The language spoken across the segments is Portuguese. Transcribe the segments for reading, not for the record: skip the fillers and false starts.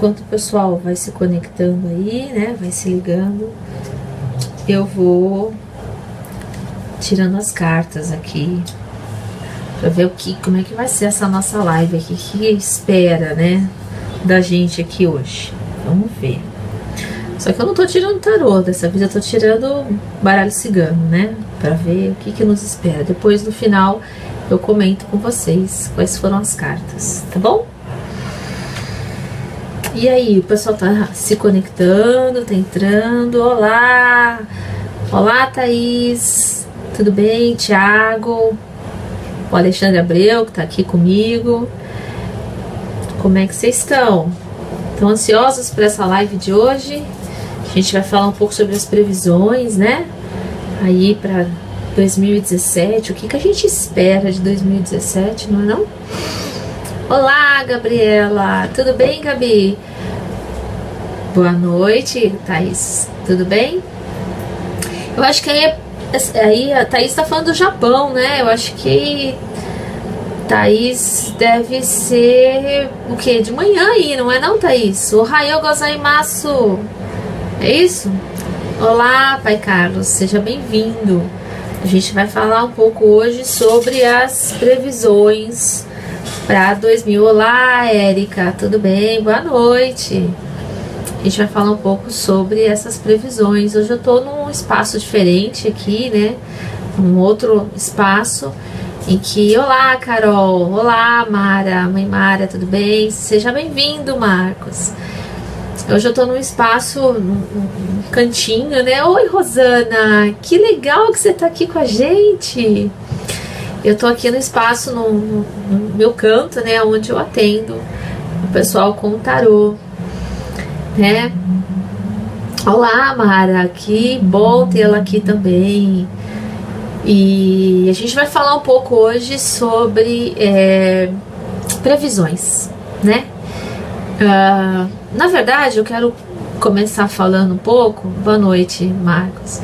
enquanto o pessoal vai se conectando aí, né, vai se ligando, eu vou tirando as cartas aqui pra ver como é que vai ser essa nossa live aqui, que espera, né, da gente aqui hoje. Vamos ver. Só que eu não tô tirando tarô, dessa vez eu tô tirando baralho cigano, né, pra ver o que nos espera. Depois, no final, eu comento com vocês quais foram as cartas, tá bom? E aí, o pessoal tá se conectando, tá entrando. Olá! Olá, Thaís! Tudo bem? Tiago? O Alexandre Abreu, que tá aqui comigo. Como é que vocês estão? Estão ansiosos por essa live de hoje? A gente vai falar um pouco sobre as previsões, né? Aí para 2017, o que a gente espera de 2017, não é não? Olá, Gabriela! Tudo bem, Gabi? Boa noite, Thaís. Tudo bem? Eu acho que aí a Thaís tá falando do Japão, né? Eu acho que Thaís deve ser o quê? De manhã aí, não é não, Thaís? Ohayou gozaimasu! É isso? Olá, Pai Carlos, seja bem-vindo. A gente vai falar um pouco hoje sobre as previsões para 2000. Olá, Érica, tudo bem? Boa noite. A gente vai falar um pouco sobre essas previsões. Hoje eu tô num espaço diferente aqui, né? Um outro espaço em que... Olá, Carol. Olá, Mara. Mãe Mara, tudo bem? Seja bem-vindo, Marcos. Hoje eu tô num espaço, num cantinho, né? Oi, Rosana. Que legal que você tá aqui com a gente. Eu tô aqui no espaço, no meu canto, né, onde eu atendo o pessoal com tarô, né? Olá, Mara, que bom tê-la aqui também. E a gente vai falar um pouco hoje sobre previsões, né? Na verdade, eu quero começar falando um pouco. Boa noite, Marcos.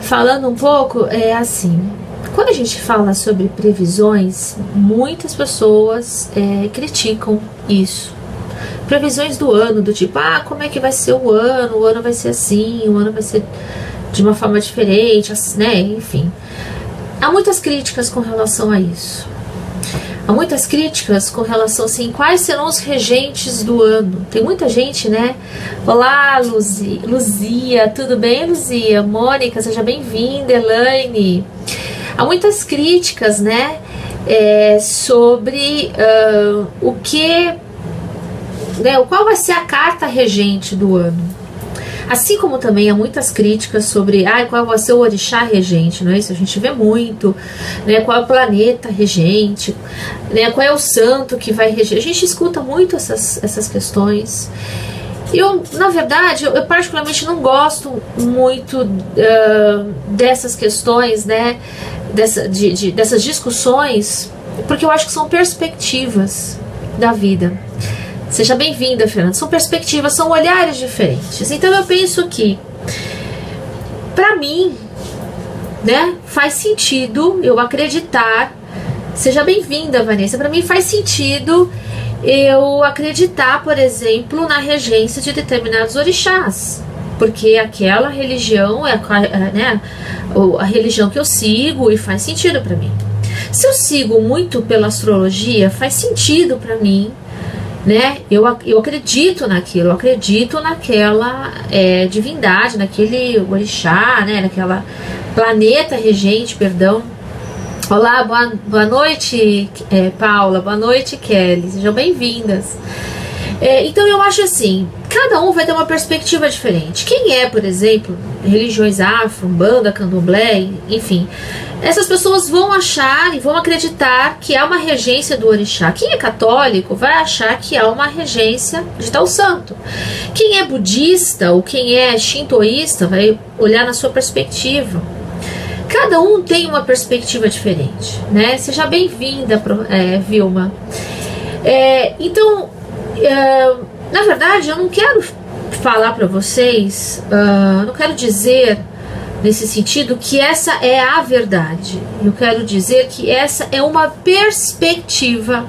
Falando um pouco, assim... Quando a gente fala sobre previsões, muitas pessoas criticam isso. Previsões do ano, do tipo, como é que vai ser o ano vai ser assim, o ano vai ser de uma forma diferente, né? Enfim. Há muitas críticas com relação a isso. Há muitas críticas com relação, assim, quais serão os regentes do ano. Tem muita gente, né? Olá, Luzia, tudo bem, Luzia? Mônica, seja bem-vinda, Elaine. Há muitas críticas, né, sobre o que, né, qual vai ser a carta regente do ano. Assim como também há muitas críticas sobre qual vai ser o orixá regente, não é isso? A gente vê muito, né, qual é o planeta regente, né, qual é o santo que vai reger. A gente escuta muito essas questões. Eu, na verdade, eu particularmente não gosto muito dessas questões, né, dessas discussões, porque eu acho que são perspectivas da vida. Seja bem-vinda, Fernanda. São perspectivas, são olhares diferentes. Então eu penso que, para mim, né, faz sentido eu acreditar. Seja bem-vinda, Vanessa. Para mim faz sentido eu acreditar, por exemplo, na regência de determinados orixás, porque aquela religião é né, a religião que eu sigo e faz sentido para mim. Se eu sigo muito pela astrologia, faz sentido para mim, né? Eu acredito naquilo, eu acredito naquela divindade, naquele orixá, né? Naquela planeta regente, perdão. Olá, boa noite, Paula, boa noite, Kelly, sejam bem-vindas. Então eu acho assim, cada um vai ter uma perspectiva diferente. Quem por exemplo, religiões afro, Umbanda, Candomblé, enfim, essas pessoas vão achar e vão acreditar que há uma regência do orixá. Quem é católico vai achar que há uma regência de tal santo. Quem é budista ou quem é shintoísta vai olhar na sua perspectiva. Cada um tem uma perspectiva diferente, né? Seja bem-vinda, Vilma. Então, na verdade, eu não quero falar para vocês, não quero dizer nesse sentido que essa é a verdade. Eu quero dizer que essa é uma perspectiva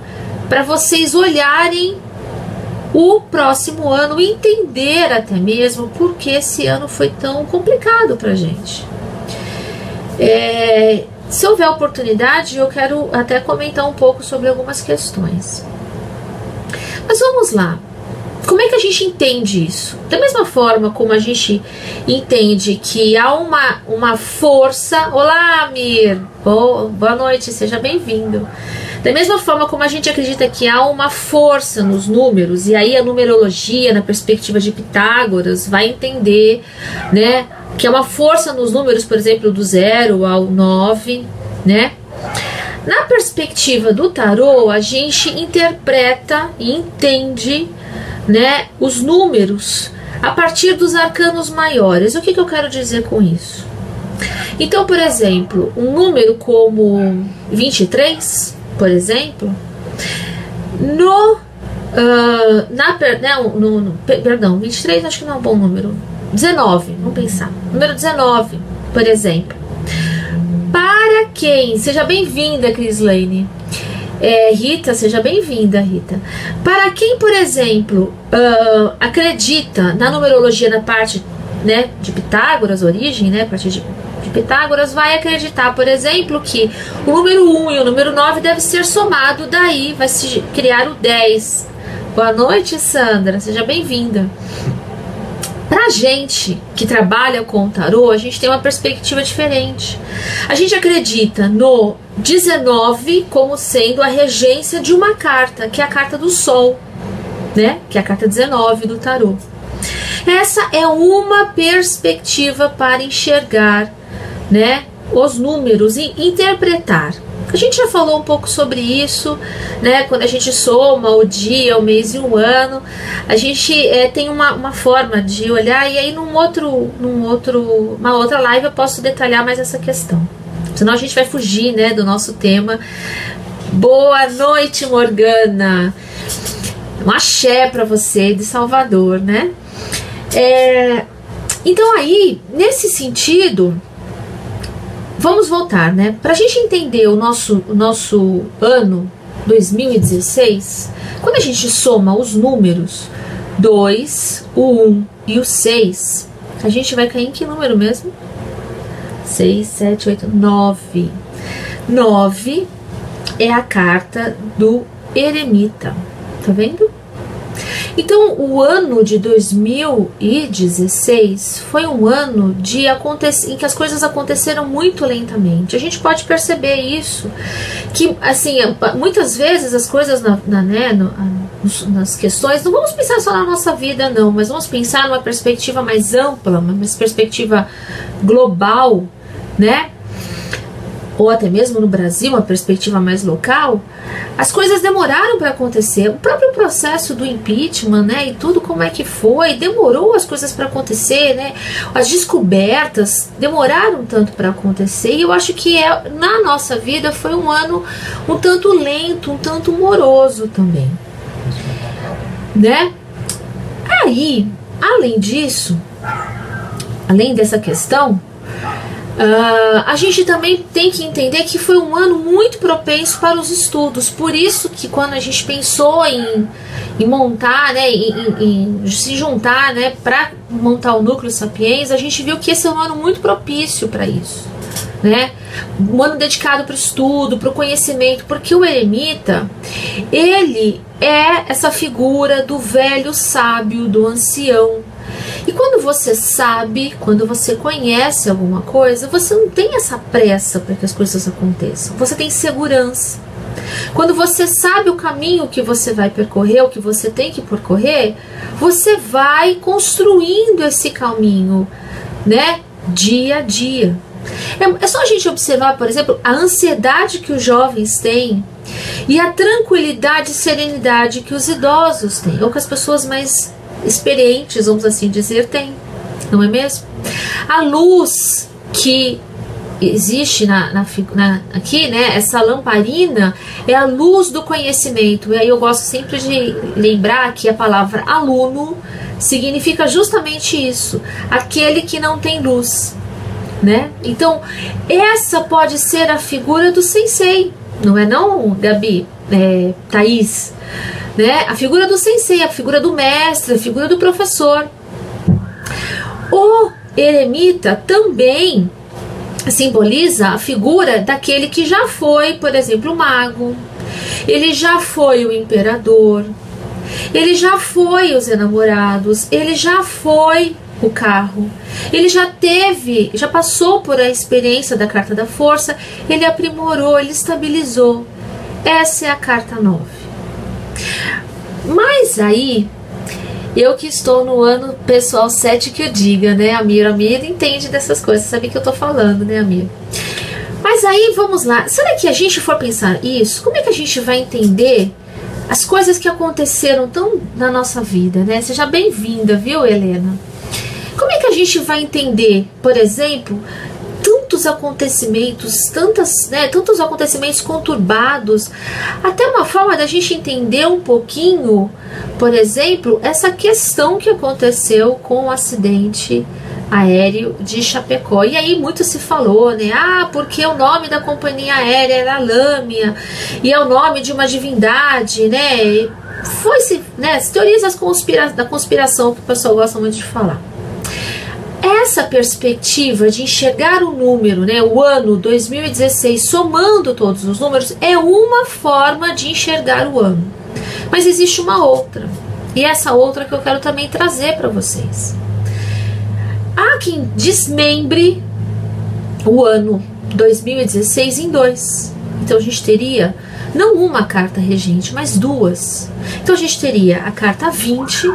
para vocês olharem o próximo ano, entender até mesmo por que esse ano foi tão complicado pra gente. Se houver oportunidade, eu quero até comentar um pouco sobre algumas questões. Mas vamos lá. Como é que a gente entende isso? Da mesma forma como a gente entende que há uma força... Olá, Amir! Boa noite, seja bem-vindo. Da mesma forma como a gente acredita que há uma força nos números, e aí a numerologia, na perspectiva de Pitágoras, vai entender, né, que há uma força nos números, por exemplo, do 0 ao 9, né? Na perspectiva do tarô, a gente interpreta e entende, né, os números a partir dos arcanos maiores. O que eu quero dizer com isso? Então, por exemplo, um número como 23, por exemplo, perdão, 23 acho que não é um bom número. 19, vamos pensar. Número 19, por exemplo. Para quem? Seja bem-vinda, Crislane. Rita, seja bem-vinda, Rita. Para quem, por exemplo, acredita na numerologia na parte, né, de Pitágoras, origem, né, a partir de Pitágoras, vai acreditar, por exemplo, que o número 1 e o número 9 deve ser somado, daí vai se criar o 10. Boa noite, Sandra, seja bem-vinda. Pra gente que trabalha com o tarô, a gente tem uma perspectiva diferente. A gente acredita no 19 como sendo a regência de uma carta, que é a carta do Sol, né? Que é a carta 19 do tarô. Essa é uma perspectiva para enxergar, né, os números e interpretar. A gente já falou um pouco sobre isso, né? Quando a gente soma o dia, o mês e o ano, a gente tem uma forma de olhar, e aí numa outra live eu posso detalhar mais essa questão. Senão a gente vai fugir, né, do nosso tema. Boa noite, Morgana. Um axé para você de Salvador, né? Então aí, nesse sentido, vamos voltar, né? Para a gente entender o nosso ano 2016, quando a gente soma os números 2, o 1 e o 6, a gente vai cair em que número mesmo? 6, 7, 8, 9. 9 é a carta do eremita, tá vendo? Então, o ano de 2016 foi um ano em que as coisas aconteceram muito lentamente. A gente pode perceber isso, que assim, muitas vezes as coisas nas questões, não vamos pensar só na nossa vida não, mas vamos pensar numa perspectiva mais ampla, uma perspectiva global, né? Ou até mesmo no Brasil, uma perspectiva mais local. As coisas demoraram para acontecer. O próprio processo do impeachment, né, e tudo como é que foi, demorou as coisas para acontecer, né? As descobertas demoraram tanto para acontecer, e eu acho que na nossa vida foi um ano um tanto lento, um tanto moroso também, né? Aí, além disso, além dessa questão, a gente também tem que entender que foi um ano muito propenso para os estudos. Por isso que quando a gente pensou em montar, né, em se juntar, né, para montar o Núcleo Sapiens, a gente viu que esse é um ano muito propício para isso, né? Um ano dedicado para o estudo, para o conhecimento, porque o eremita, ele é essa figura do velho sábio, do ancião. E quando você sabe, quando você conhece alguma coisa, você não tem essa pressa para que as coisas aconteçam. Você tem segurança. Quando você sabe o caminho que você vai percorrer, o que você tem que percorrer, você vai construindo esse caminho, né, dia a dia. É só a gente observar, por exemplo, a ansiedade que os jovens têm e a tranquilidade e serenidade que os idosos têm, ou que as pessoas mais experientes, vamos assim dizer, têm, não é mesmo? A luz que existe aqui, né, essa lamparina é a luz do conhecimento. E aí eu gosto sempre de lembrar que a palavra aluno significa justamente isso, aquele que não tem luz, né? Então essa pode ser a figura do sensei, não é não, Gabi, Thaís, né? A figura do sensei, a figura do mestre, a figura do professor. O eremita também simboliza a figura daquele que já foi, por exemplo, o mago, ele já foi o imperador, ele já foi os enamorados, ele já foi o carro, ele já passou por a experiência da carta da força, ele aprimorou, ele estabilizou. Essa é a carta 9. Mas aí, eu que estou no ano pessoal 7 que eu diga, né, Amir? Amir entende dessas coisas, sabe que eu tô falando, né, Amir? Mas aí, vamos lá. Será que a gente for pensar isso? Como é que a gente vai entender as coisas que aconteceram tão na nossa vida, né? Seja bem-vinda, viu, Helena? Como é que a gente vai entender, por exemplo, tantos acontecimentos, tantos acontecimentos conturbados, até uma forma da gente entender um pouquinho, por exemplo, essa questão que aconteceu com o acidente aéreo de Chapecó. E aí muito se falou, né? Ah, porque o nome da companhia aérea era Lâmia, e é o nome de uma divindade, né? Foi-se, né, as teorias da conspiração que o pessoal gosta muito de falar. Essa perspectiva de enxergar o número, né, o ano 2016, somando todos os números, é uma forma de enxergar o ano. Mas existe uma outra, e essa outra que eu quero também trazer para vocês. Há quem desmembre o ano 2016 em 2. Então a gente teria não uma carta regente, mas 2. Então a gente teria a carta 20,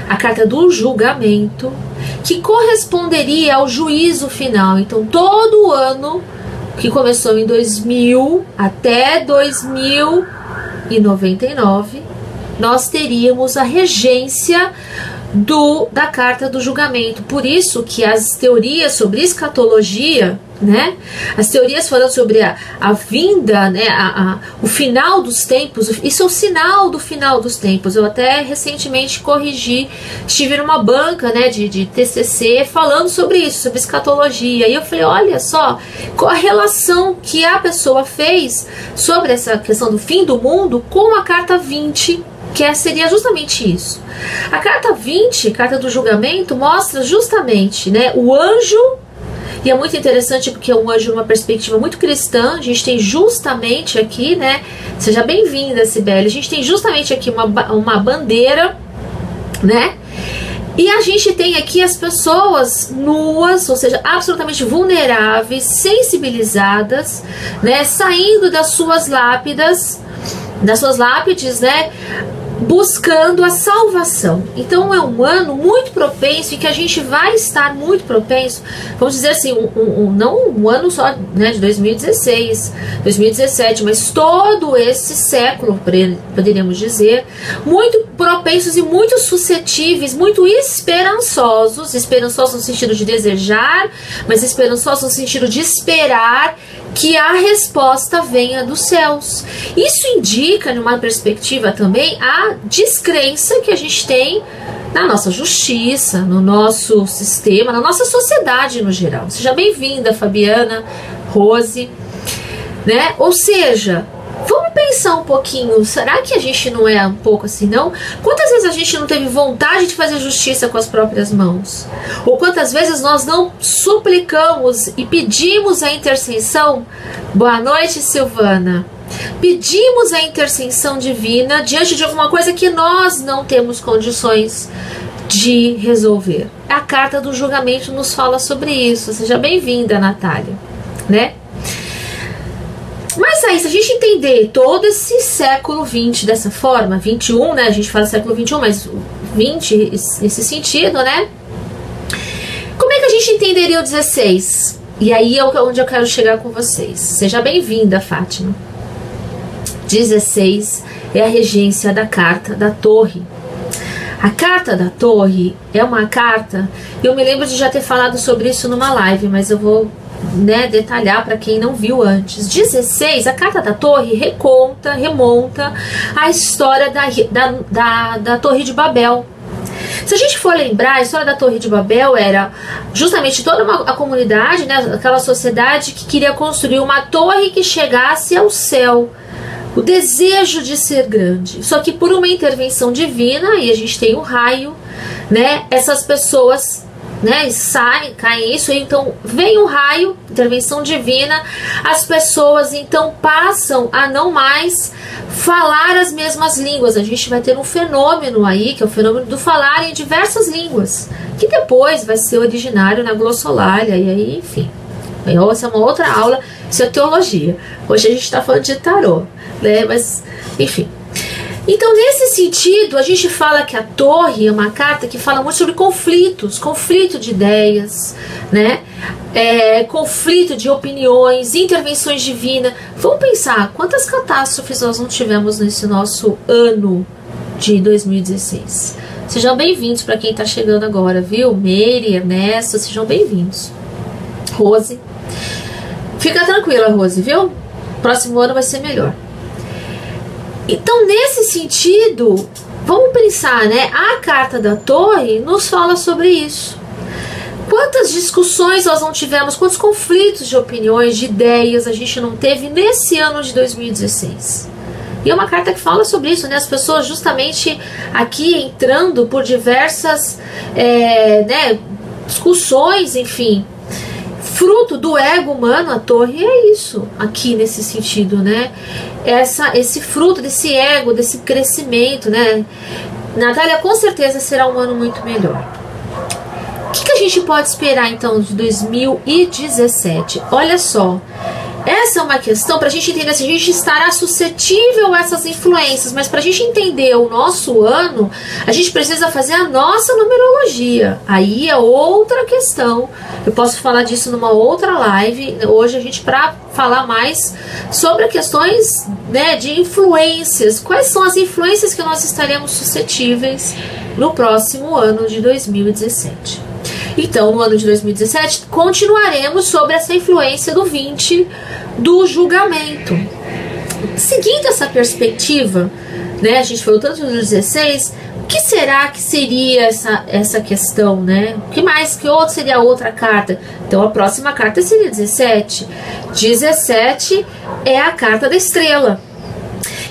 a carta do julgamento, que corresponderia ao juízo final. Então todo o ano que começou em 2000 até 2099, nós teríamos a regência da carta do julgamento. Por isso que as teorias sobre escatologia, né, as teorias falando sobre a vinda, né, o final dos tempos, isso é o sinal do final dos tempos. Eu até recentemente estive numa banca, né, de TCC falando sobre isso, sobre escatologia, e eu falei, olha só qual a relação que a pessoa fez sobre essa questão do fim do mundo com a carta 20, que seria justamente isso. A carta 20, carta do julgamento, mostra justamente, né, o anjo, e é muito interessante porque é um anjo numa perspectiva muito cristã. A gente tem justamente aqui, né, seja bem-vinda, Cibele, a gente tem justamente aqui uma bandeira, né, e a gente tem aqui as pessoas nuas, ou seja, absolutamente vulneráveis, sensibilizadas, né, saindo das suas lápides, né, buscando a salvação. Então é um ano muito propenso, e que a gente vai estar muito propenso, vamos dizer assim, não um ano só, né, de 2016, 2017, mas todo esse século, poderíamos dizer, muito propensos e muito suscetíveis, muito esperançosos no sentido de desejar, mas esperançosos no sentido de esperar que a resposta venha dos céus. Isso indica, numa perspectiva também, a descrença que a gente tem na nossa justiça, no nosso sistema, na nossa sociedade no geral. Seja bem-vinda, Fabiana, Rose, né? Ou seja, vamos pensar um pouquinho, será que a gente não é um pouco assim, não? Quantas vezes a gente não teve vontade de fazer justiça com as próprias mãos? Ou quantas vezes nós não suplicamos e pedimos a intercessão? Boa noite, Silvana. Pedimos a intercessão divina diante de alguma coisa que nós não temos condições de resolver. A carta do julgamento nos fala sobre isso. Seja bem-vinda, Natália, né? Mas aí, se a gente entender todo esse século 20 dessa forma, 21, né? A gente fala século 21, mas 20 nesse sentido, né? Como é que a gente entenderia o 16? E aí é onde eu quero chegar com vocês. Seja bem-vinda, Fátima. 16 é a regência da carta da torre. A carta da torre é uma carta, eu me lembro de já ter falado sobre isso numa live, mas eu vou, né, detalhar para quem não viu antes. 16, a carta da torre remonta à história da Torre de Babel. Se a gente for lembrar, a história da Torre de Babel era justamente toda a comunidade, né, aquela sociedade que queria construir uma torre que chegasse ao céu, o desejo de ser grande. Só que por uma intervenção divina, e a gente tem o raio, né? Essas pessoas, né, caem isso, então vem o raio, intervenção divina, as pessoas então passam a não mais falar as mesmas línguas. A gente vai ter um fenômeno aí, que é o fenômeno do falar em diversas línguas, que depois vai ser originário na glossolalia, e aí, enfim, essa é uma outra aula, isso é teologia. Hoje a gente está falando de tarô, né, mas, enfim. Então, nesse sentido, a gente fala que a torre é uma carta que fala muito sobre conflitos, conflito de ideias, né? Conflito de opiniões, intervenções divinas. Vamos pensar, quantas catástrofes nós não tivemos nesse nosso ano de 2016? Sejam bem-vindos para quem está chegando agora, viu? Meire, Ernesto, sejam bem-vindos. Rose. Fica tranquila, Rose, viu? Próximo ano vai ser melhor. Então, nesse sentido, vamos pensar, né? A carta da torre nos fala sobre isso. Quantas discussões nós não tivemos, quantos conflitos de opiniões, de ideias a gente não teve nesse ano de 2016? E é uma carta que fala sobre isso, né? As pessoas justamente aqui entrando por diversas né, discussões, enfim, fruto do ego humano. A torre é isso, aqui nesse sentido, né? Esse fruto desse ego, desse crescimento, né? Natália, com certeza será um ano muito melhor. O que a gente pode esperar então de 2017? Olha só, essa é uma questão para a gente entender se a gente estará suscetível a essas influências, mas para a gente entender o nosso ano, a gente precisa fazer a nossa numerologia. Aí é outra questão. Eu posso falar disso numa outra live. Hoje a gente, para falar mais sobre questões, né, de influências. Quais são as influências que nós estaremos suscetíveis no próximo ano de 2017? Então, no ano de 2017, continuaremos sobre essa influência do 20 do julgamento. Seguindo essa perspectiva, né, a gente falou tanto do 16, o que será que seria essa questão, né? O que mais, que outro seria a outra carta? Então, a próxima carta seria 17. 17 é a carta da estrela.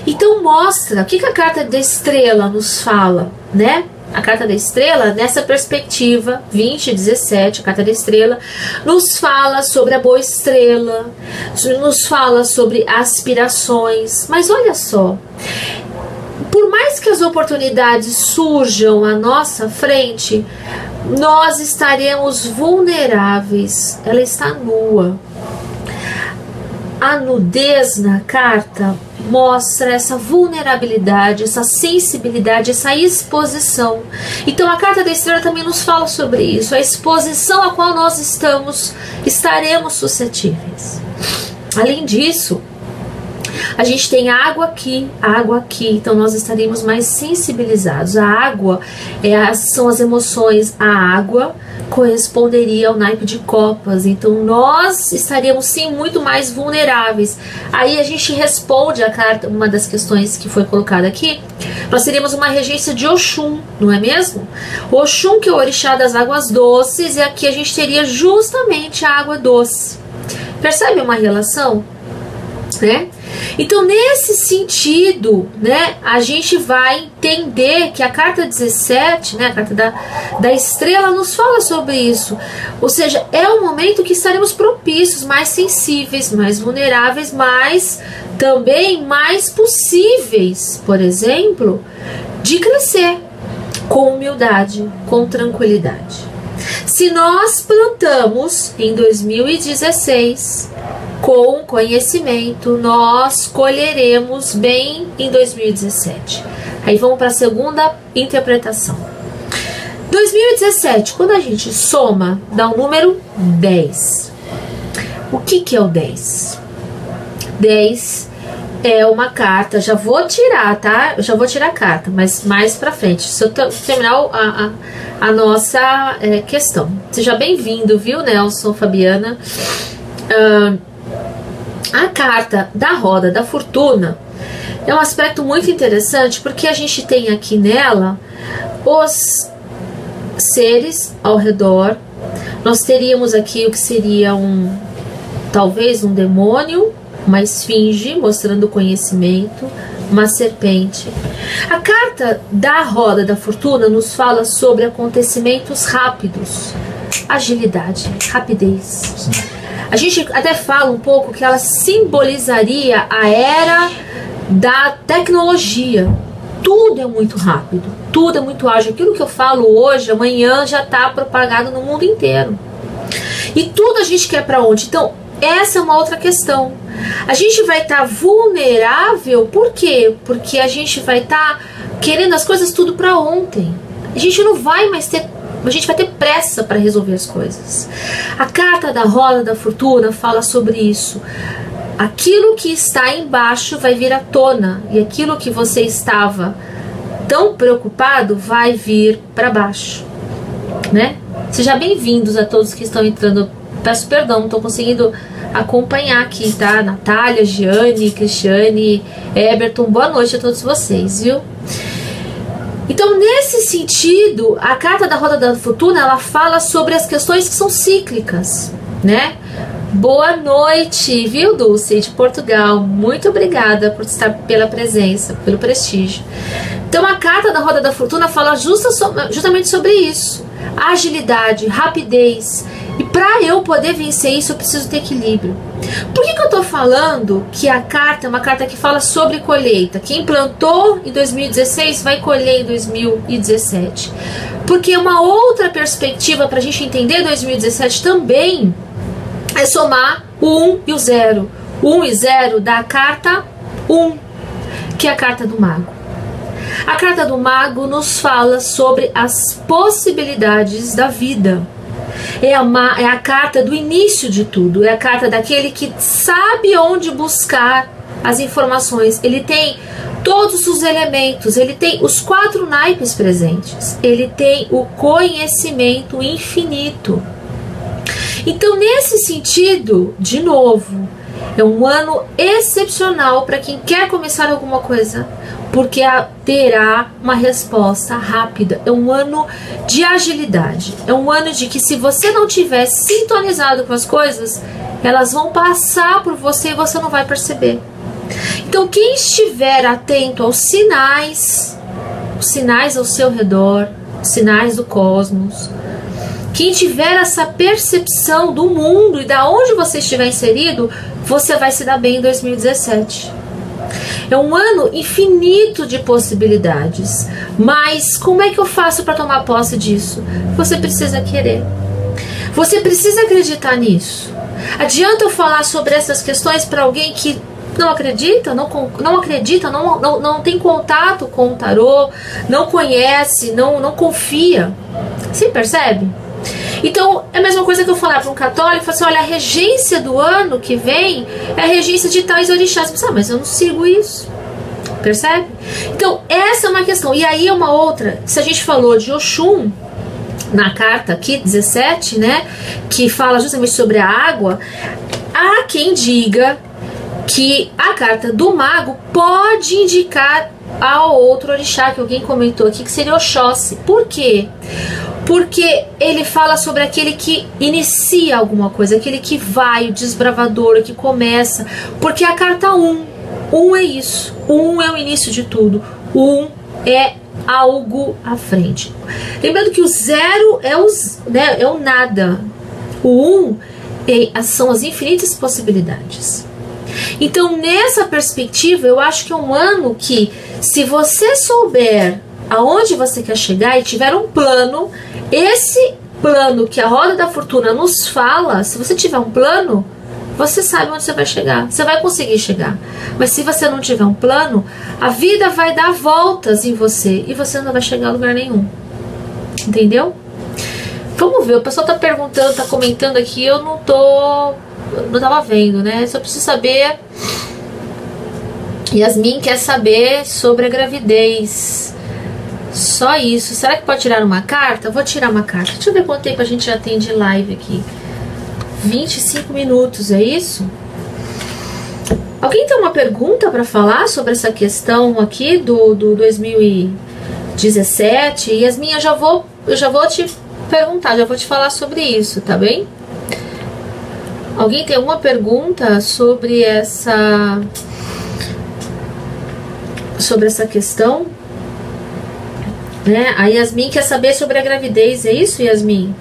Então, mostra o que a carta da estrela nos fala, né? A carta da estrela, nessa perspectiva, 20, 17, a carta da estrela, nos fala sobre a boa estrela, nos fala sobre aspirações. Mas olha só, por mais que as oportunidades surjam à nossa frente, nós estaremos vulneráveis. Ela está nua. A nudez na carta mostra essa vulnerabilidade, essa sensibilidade, essa exposição. Então a carta da estrela também nos fala sobre isso, a exposição a qual nós estaremos suscetíveis. Além disso, a gente tem água aqui, então nós estaremos mais sensibilizados. A água são as emoções, a água corresponderia ao naipe de copas, então nós estaríamos sim muito mais vulneráveis. Aí a gente responde a carta, uma das questões que foi colocada aqui, nós teríamos uma regência de Oxum, não é mesmo? Oxum, que é o orixá das águas doces, e aqui a gente teria justamente a água doce. Percebe uma relação? Né? Então, nesse sentido, né, a gente vai entender que a carta 17, né, a carta da estrela, nos fala sobre isso. Ou seja, é um momento que estaremos propícios, mais sensíveis, mais vulneráveis, mas também mais possíveis, por exemplo, de crescer com humildade, com tranquilidade. Se nós plantamos em 2016 com conhecimento, nós colheremos bem em 2017. Aí vamos para a segunda interpretação. 2017, quando a gente soma, dá o número 10. O que é o 10? 10 é uma carta, já vou tirar, tá? Eu já vou tirar a carta, mas mais pra frente, se eu terminar a nossa questão. Seja bem-vindo, viu, Nelson, Fabiana? A carta da roda da fortuna é um aspecto muito interessante, porque a gente tem aqui nela os seres ao redor. Nós teríamos aqui o que seria talvez um demônio, uma esfinge mostrando conhecimento, uma serpente. A carta da roda da fortuna nos fala sobre acontecimentos rápidos, agilidade, rapidez. Sim. A gente até fala um pouco que ela simbolizaria a era da tecnologia. Tudo é muito rápido, tudo é muito ágil. Aquilo que eu falo hoje, amanhã já está propagado no mundo inteiro. E tudo a gente quer para onde? Então, essa é uma outra questão. A gente vai estar vulnerável, por quê? Porque a gente vai estar querendo as coisas tudo para ontem. A gente não vai mais ter, a gente vai ter pressa para resolver as coisas. A carta da roda da fortuna fala sobre isso. Aquilo que está embaixo vai vir à tona, e aquilo que você estava tão preocupado vai vir para baixo, né? Sejam bem-vindos a todos que estão entrando. Peço perdão, não estou conseguindo acompanhar aqui, tá? Natália, Giane, Cristiane, Eberton, boa noite a todos vocês, viu? Então, nesse sentido, a carta da roda da fortuna, ela fala sobre as questões que são cíclicas, né? Boa noite, viu, Dulce, de Portugal. Muito obrigada por estar pela presença, pelo prestígio. Então, a carta da roda da fortuna fala justamente sobre isso. Agilidade, rapidez. E para eu poder vencer isso, eu preciso ter equilíbrio. Por que eu estou falando que a carta é uma carta que fala sobre colheita? Quem plantou em 2016 vai colher em 2017. Porque uma outra perspectiva para a gente entender 2017 também é somar o 1 e o 0. O 1 e 0 dá a carta 1, que é a carta do mago. A carta do mago nos fala sobre as possibilidades da vida. É a carta do início de tudo. É a carta daquele que sabe onde buscar as informações. Ele tem todos os elementos. Ele tem os 4 naipes presentes. Ele tem o conhecimento infinito. Então, nesse sentido, de novo, é um ano excepcional para quem quer começar alguma coisa, porque terá uma resposta rápida. É um ano de agilidade. É um ano de que, se você não tiver sintonizado com as coisas, elas vão passar por você e você não vai perceber. Então, quem estiver atento aos sinais ao seu redor, sinais do cosmos, quem tiver essa percepção do mundo e da onde você estiver inserido, você vai se dar bem em 2017. É um ano infinito de possibilidades. Mas como é que eu faço para tomar posse disso? Você precisa querer. Você precisa acreditar nisso. Adianta eu falar sobre essas questões para alguém que não acredita, não tem contato com o tarô, não conhece, não confia. Você percebe? Então, é a mesma coisa que eu falar para um católico, falar assim, olha, a regência do ano que vem é a regência de tais orixás. Você, mas eu não sigo isso. Percebe? Então, essa é uma questão. E aí é uma outra, se a gente falou de Oxum, na carta aqui, 17, né, que fala justamente sobre a água, há quem diga que a carta do mago pode indicar ao outro orixá, que alguém comentou aqui, que seria Oxóssi. Por quê? Porque ele fala sobre aquele que inicia alguma coisa, aquele que vai, o desbravador, o que começa. Porque a carta 1 é isso. 1 é o início de tudo. 1 é algo à frente. Lembrando que o 0 é o nada. O 1 são as infinitas possibilidades. Então, nessa perspectiva, eu acho que é um ano que, se você souber aonde você quer chegar e tiver um plano, esse plano que a roda da fortuna nos fala, se você tiver um plano, você sabe onde você vai chegar, você vai conseguir chegar. Mas se você não tiver um plano, a vida vai dar voltas em você e você não vai chegar a lugar nenhum. Entendeu? Vamos ver, o pessoal tá perguntando, tá comentando aqui, eu não tava vendo, né? Só preciso saber. Yasmin quer saber sobre a gravidez. Só isso. Será que pode tirar uma carta? Vou tirar uma carta. Deixa eu ver quanto tempo a gente já tem de live aqui. 25 minutos, é isso? Alguém tem uma pergunta para falar sobre essa questão aqui do 2017? Yasmin, eu já vou te perguntar, já vou te falar sobre isso, tá bem? Alguém tem alguma pergunta sobre essa questão? Né? A Yasmin quer saber sobre a gravidez, é isso, Yasmin?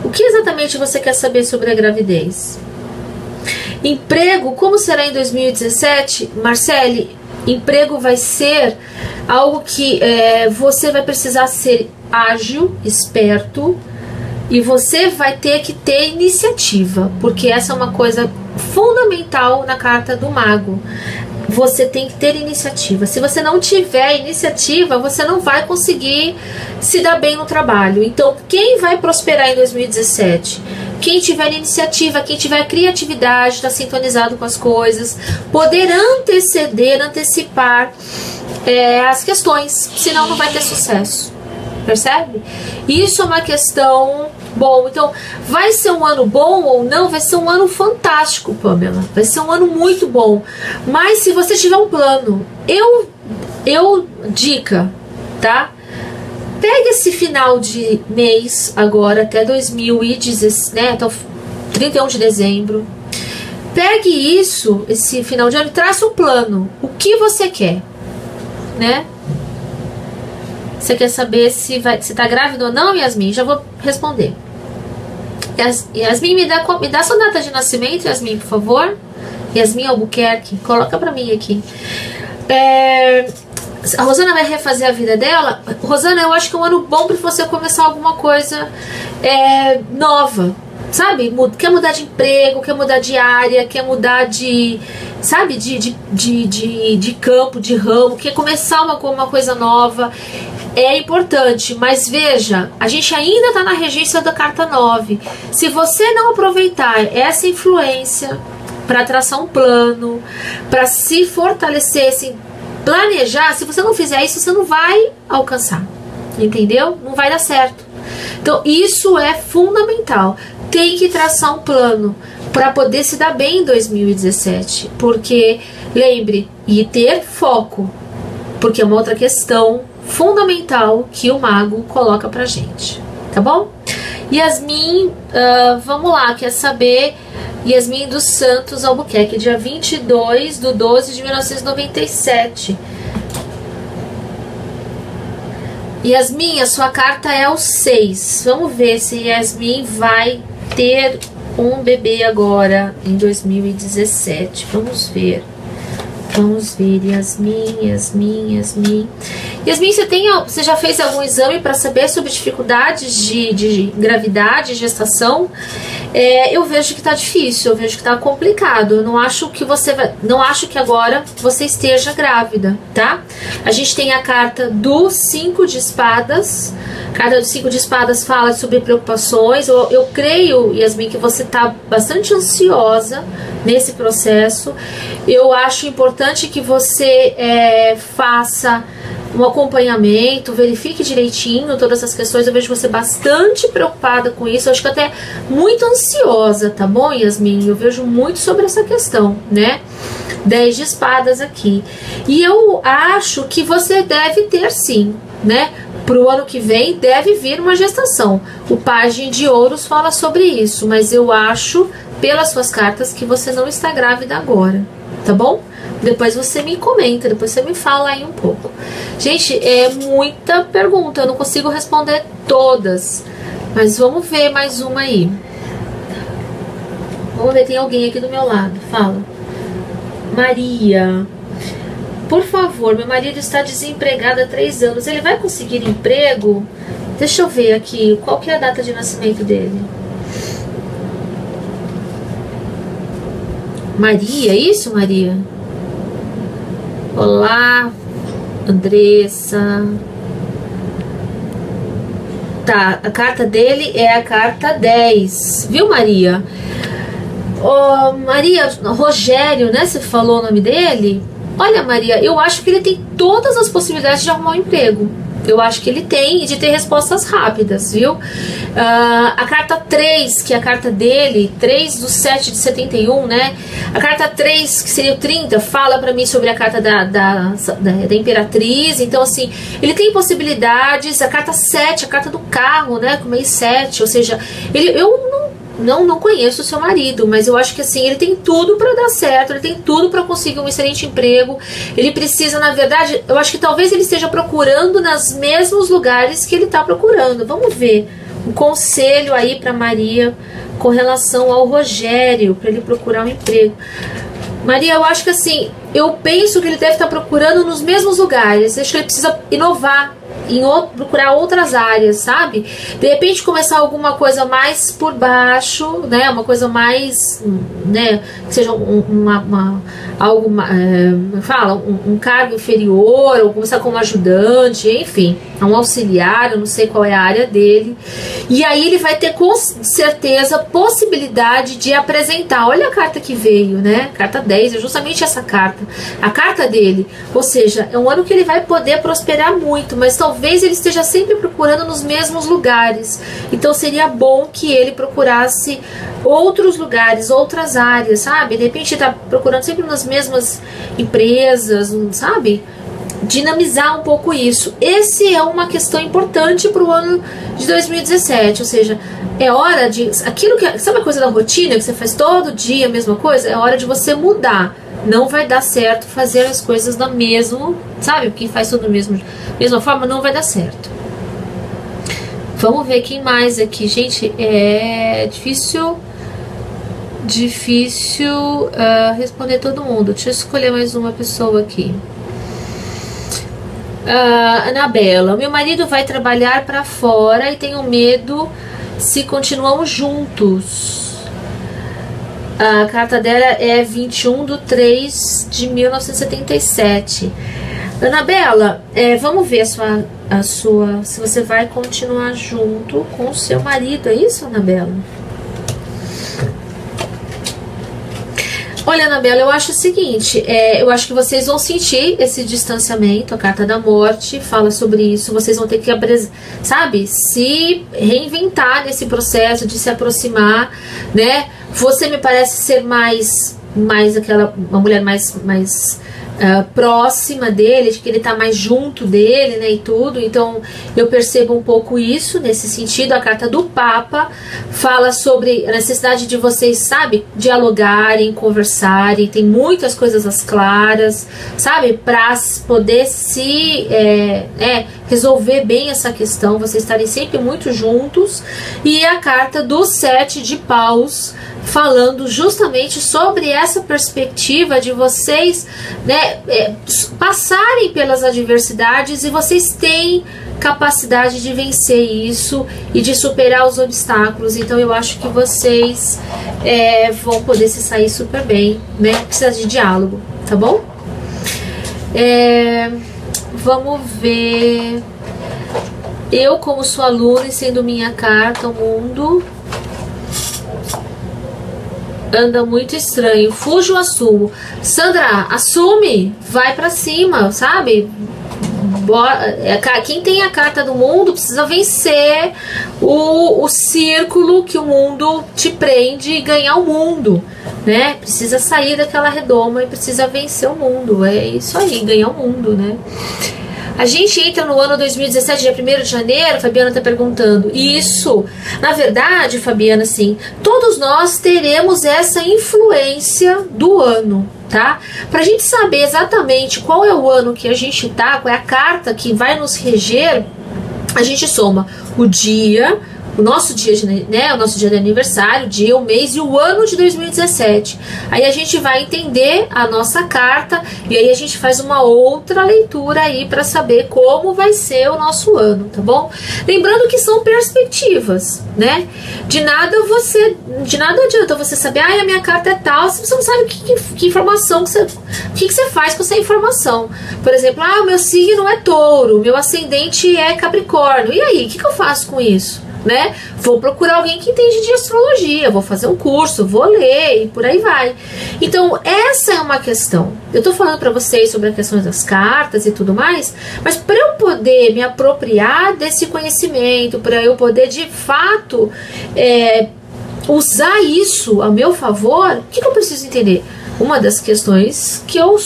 O que exatamente você quer saber sobre a gravidez? Emprego, como será em 2017? Marcele, emprego vai ser algo que você vai precisar ser ágil, esperto, e você vai ter que ter iniciativa, porque essa é uma coisa fundamental na carta do mago. Você tem que ter iniciativa. Se você não tiver iniciativa, você não vai conseguir se dar bem no trabalho. Então, quem vai prosperar em 2017? Quem tiver iniciativa, quem tiver criatividade, está sintonizado com as coisas, poder antecipar as questões, senão não vai ter sucesso. Percebe? Isso é uma questão. Bom, então, vai ser um ano bom ou não? Vai ser um ano fantástico, Pamela. Vai ser um ano muito bom. Mas se você tiver um plano, dica, tá? Pega esse final de mês agora, até 2016, né? Até o 31 de dezembro. Pegue isso, esse final de ano, e traça um plano. O que você quer, né? Você quer saber se tá grávida ou não, Yasmin? Já vou responder. Yasmin, me dá sua data de nascimento, Yasmin, por favor. Yasmin Albuquerque, coloca pra mim aqui. A Rosana vai refazer a vida dela. Rosana, eu acho que é um ano bom pra você começar alguma coisa nova, sabe? Quer mudar de emprego, quer mudar de área, quer mudar de, sabe, de campo, de ramo, quer começar uma coisa nova. É importante, mas veja, a gente ainda está na regência da carta 9. Se você não aproveitar essa influência para traçar um plano, para se fortalecer, se planejar, se você não fizer isso, você não vai alcançar, entendeu? Não vai dar certo. Então, isso é fundamental. Tem que traçar um plano para poder se dar bem em 2017, porque, lembre, e ter foco, porque é uma outra questão fundamental que o mago coloca pra gente, tá bom? Yasmin, vamos lá, quer saber? Yasmin dos Santos Albuquerque, dia 22/12/1997. Yasmin, a sua carta é o 6. Vamos ver se Yasmin vai ter um bebê agora em 2017. Vamos ver, Yasmin. Yasmin, você já fez algum exame para saber sobre dificuldades de gravidade, gestação? Eu vejo que tá difícil, eu vejo que tá complicado. Eu não acho que não acho que agora você esteja grávida, tá? A gente tem a carta do 5 de espadas. A carta do 5 de espadas fala sobre preocupações. Eu creio, Yasmin, que você tá bastante ansiosa nesse processo. Eu acho importante que você faça um acompanhamento, verifique direitinho todas essas questões. Eu vejo você bastante preocupada com isso, eu acho que até muito ansiosa, tá bom, Yasmin? Eu vejo muito sobre essa questão, né? 10 de espadas aqui. E eu acho que você deve ter sim, né? Pro ano que vem deve vir uma gestação. O Pajem de Ouros fala sobre isso, mas eu acho, pelas suas cartas, que você não está grávida agora, tá bom? Depois você me comenta, depois você me fala aí um pouco. Gente, é muita pergunta, eu não consigo responder todas, mas vamos ver mais uma aí. Vamos ver, tem alguém aqui do meu lado, fala. Maria, por favor, meu marido está desempregado há 3 anos, ele vai conseguir emprego? Deixa eu ver aqui, qual que é a data de nascimento dele? Maria, isso, Maria? Olá, Andressa. Tá, a carta dele é a carta 10, viu, Maria? Maria, Rogério, né? Você falou o nome dele? Olha, Maria, eu acho que ele tem todas as possibilidades de arrumar um emprego. Eu acho que ele tem e de ter respostas rápidas, viu? A carta 3, que é a carta dele, 3/7/71, né? A carta 3, que seria o 30, fala pra mim sobre a carta da Imperatriz. Então, assim, ele tem possibilidades. A carta 7, a carta do carro, né? Com mês 7, ou seja, eu não conheço o seu marido, mas eu acho que assim, ele tem tudo para dar certo, ele tem tudo para conseguir um excelente emprego. Ele precisa, na verdade, eu acho que talvez ele esteja procurando nos mesmos lugares que ele está procurando. Vamos ver um conselho aí para Maria com relação ao Rogério, para ele procurar um emprego. Maria, eu acho que assim, eu penso que ele deve estar procurando nos mesmos lugares. Acho que ele precisa inovar, procurar outras áreas, sabe? De repente começar alguma coisa mais por baixo, né? Uma coisa mais, né? Que seja um cargo inferior, ou começar como ajudante, enfim, um auxiliar, eu não sei qual é a área dele. E aí ele vai ter com certeza possibilidade de apresentar. Olha a carta que veio, né? Carta 10, é justamente essa carta. A carta dele, ou seja, é um ano que ele vai poder prosperar muito, mas talvez ele esteja sempre procurando nos mesmos lugares. Então seria bom que ele procurasse outros lugares, outras áreas, sabe? De repente está procurando sempre nas mesmas empresas, sabe? Dinamizar um pouco isso. Esse é uma questão importante para o ano de 2017, ou seja, é hora de aquilo que, sabe a coisa da rotina que você faz todo dia a mesma coisa? É hora de você mudar. Não vai dar certo fazer as coisas da mesma, sabe? Quem faz tudo da mesma forma não vai dar certo. Vamos ver quem mais aqui, gente. É difícil responder todo mundo. Deixa eu escolher mais uma pessoa aqui. Anabela, meu marido vai trabalhar para fora e tenho medo se continuamos juntos. A carta dela é 21/3/1977. Anabela, vamos ver a sua se você vai continuar junto com o seu marido, é isso, Anabela? Olha, Anabela, eu acho o seguinte, eu acho que vocês vão sentir esse distanciamento. A carta da morte fala sobre isso. Vocês vão ter que, sabe, se reinventar nesse processo de se aproximar, né? Você me parece ser mais uma mulher mais próxima dele, de que ele tá mais junto dele, né, e tudo. Então eu percebo um pouco isso nesse sentido. A carta do Papa fala sobre a necessidade de vocês, sabe, dialogarem, conversarem, tem muitas coisas às claras, sabe, para poder se resolver bem essa questão, vocês estarem sempre muito juntos. E a carta do 7 de paus falando justamente sobre essa perspectiva de vocês, né, passarem pelas adversidades, e vocês têm capacidade de vencer isso e de superar os obstáculos. Então eu acho que vocês vão poder se sair super bem, né? Precisa de diálogo, tá bom? Vamos ver. Eu, como sua aluna e sendo minha carta, o mundo anda muito estranho. Fujo ou assumo? Sandra, assume, vai pra cima, sabe? Quem tem a carta do mundo precisa vencer o círculo que o mundo te prende e ganhar o mundo, né? Precisa sair daquela redoma e precisa vencer o mundo. É isso aí, ganhar o mundo, né? A gente entra no ano 2017, dia 1º de janeiro, Fabiana está perguntando. Isso, na verdade, Fabiana, sim, todos nós teremos essa influência do ano, tá? Pra gente saber exatamente qual é o ano que a gente tá, qual é a carta que vai nos reger, a gente soma o dia, o nosso dia de aniversário, o dia, o mês e o ano de 2017. Aí a gente vai entender a nossa carta e aí a gente faz uma outra leitura aí para saber como vai ser o nosso ano, tá bom? Lembrando que são perspectivas, né? De nada adianta você saber, a minha carta é tal, se você não sabe que informação o que você faz com essa informação. Por exemplo, o meu signo é touro, meu ascendente é capricórnio. E aí, o que eu faço com isso? Né? Vou procurar alguém que entende de astrologia, vou fazer um curso, vou ler e por aí vai. Então essa é uma questão. Eu tô falando para vocês sobre as questões das cartas e tudo mais, mas para eu poder me apropriar desse conhecimento, para eu poder de fato usar isso a meu favor, o que eu preciso entender? Uma das questões que eu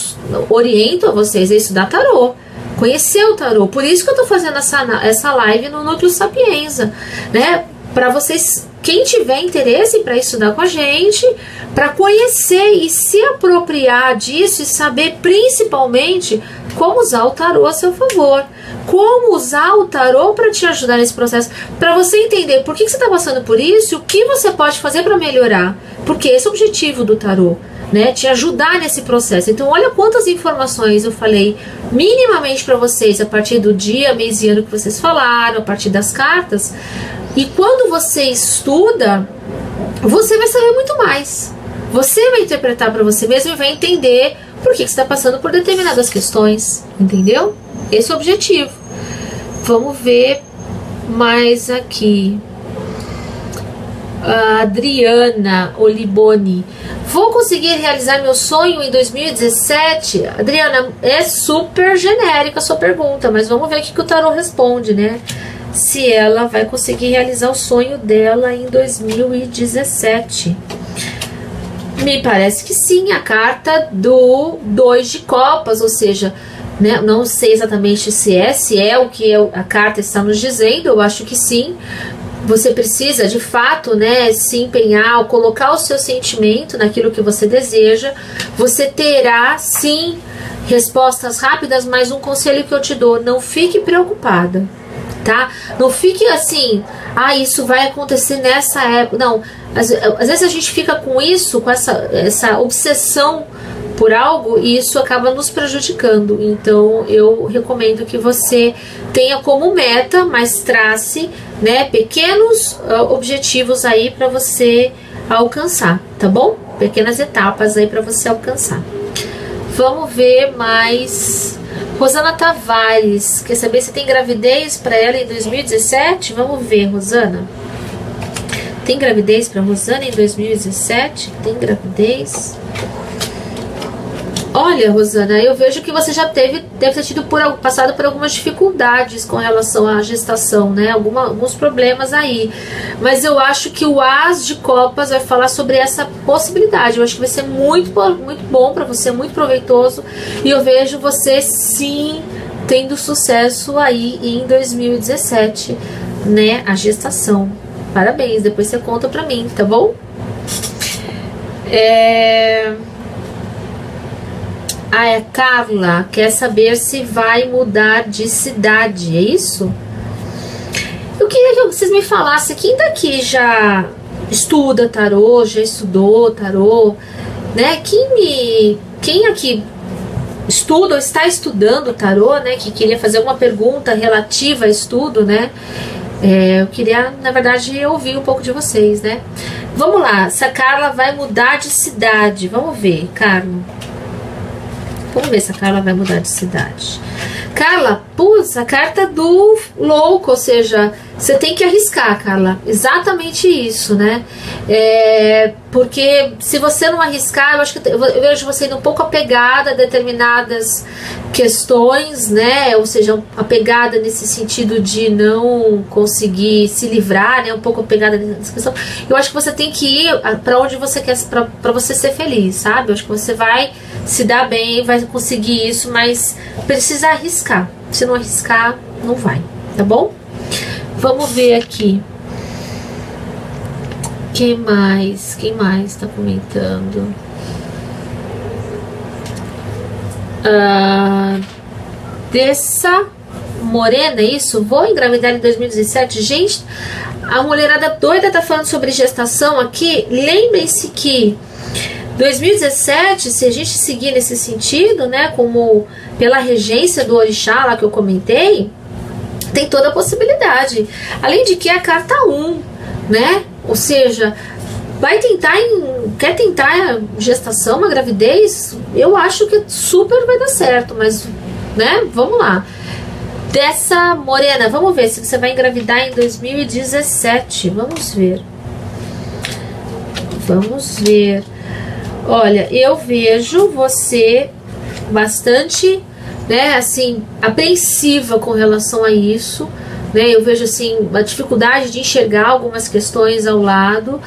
oriento a vocês é estudar tarô, conhecer o tarô. Por isso que eu tô fazendo essa live no Núcleo Sapienza, né? Para vocês quem tiver interesse para estudar com a gente, para conhecer e se apropriar disso e saber principalmente como usar o tarô a seu favor, como usar o tarô para te ajudar nesse processo, para você entender por que você está passando por isso e o que você pode fazer para melhorar, porque esse é o objetivo do tarô, né? Te ajudar nesse processo. Então olha quantas informações eu falei minimamente para vocês a partir do dia, mês e ano que vocês falaram, a partir das cartas. E quando você estuda, você vai saber muito mais. Você vai interpretar para você mesmo e vai entender por que você está passando por determinadas questões, entendeu? Esse é o objetivo. Vamos ver mais aqui. A Adriana Oliboni: vou conseguir realizar meu sonho em 2017? Adriana, é super genérica a sua pergunta, mas vamos ver o que o tarô responde, né? Se ela vai conseguir realizar o sonho dela em 2017. Me parece que sim, a carta do 2 de copas, ou seja, né, não sei exatamente se é o que a carta está nos dizendo, eu acho que sim. Você precisa, de fato, né, se empenhar, colocar o seu sentimento naquilo que você deseja. Você terá, sim, respostas rápidas, mas um conselho que eu te dou: não fique preocupada, tá? Não fique assim, isso vai acontecer nessa época. Não, às vezes a gente fica com isso, com essa obsessão por algo, e isso acaba nos prejudicando. Então eu recomendo que você tenha como meta, mas trace, né, pequenos objetivos aí para você alcançar, tá bom? Pequenas etapas aí para você alcançar. Vamos ver mais. Rosana Tavares quer saber se tem gravidez para ela em 2017. Vamos ver, Rosana. Tem gravidez para Rosana em 2017? Tem gravidez? Olha, Rosana, eu vejo que você já deve ter tido passado por algumas dificuldades com relação à gestação, né? Alguns problemas aí. Mas eu acho que o As de Copas vai falar sobre essa possibilidade. Eu acho que vai ser muito, muito bom para você, muito proveitoso. E eu vejo você, sim, tendo sucesso aí em 2017, né? A gestação. Parabéns, depois você conta pra mim, tá bom? A Carla quer saber se vai mudar de cidade, é isso? Eu queria que vocês me falassem, quem daqui já estuda tarô, já estudou tarô, né? Quem aqui estuda ou está estudando tarô, né? Que queria fazer alguma pergunta relativa a estudo, né? Eu queria, na verdade, ouvir um pouco de vocês, né? Vamos lá, se a Carla vai mudar de cidade. Vamos ver, Carla. Vamos ver se a Carla vai mudar de cidade. Carla, a carta do louco, ou seja, você tem que arriscar, Carla. Exatamente isso, né? Porque se você não arriscar, eu acho que eu vejo você indo um pouco apegada a determinadas questões, né? Ou seja, apegada nesse sentido de não conseguir se livrar, né? Um pouco apegada nessa questão. Eu acho que você tem que ir para onde você quer, para você ser feliz, sabe? Eu acho que você vai se dar bem, vai conseguir isso, mas precisa arriscar. Se não arriscar, não vai, tá bom? Vamos ver aqui. Quem mais tá comentando? Dessa Morena, isso? Vou engravidar em 2017. Gente, a mulherada doida tá falando sobre gestação aqui. Lembrem-se que 2017, se a gente seguir nesse sentido, né, como pela regência do orixá lá que eu comentei, tem toda a possibilidade. Além de que é a carta 1, né? Ou seja, quer tentar gestação, uma gravidez, eu acho que super vai dar certo, mas, né, vamos lá. Dessa Morena, vamos ver se você vai engravidar em 2017. Vamos ver. Vamos ver. Olha, eu vejo você bastante, né, assim, apreensiva com relação a isso, né? Eu vejo assim a dificuldade de enxergar algumas questões ao lado.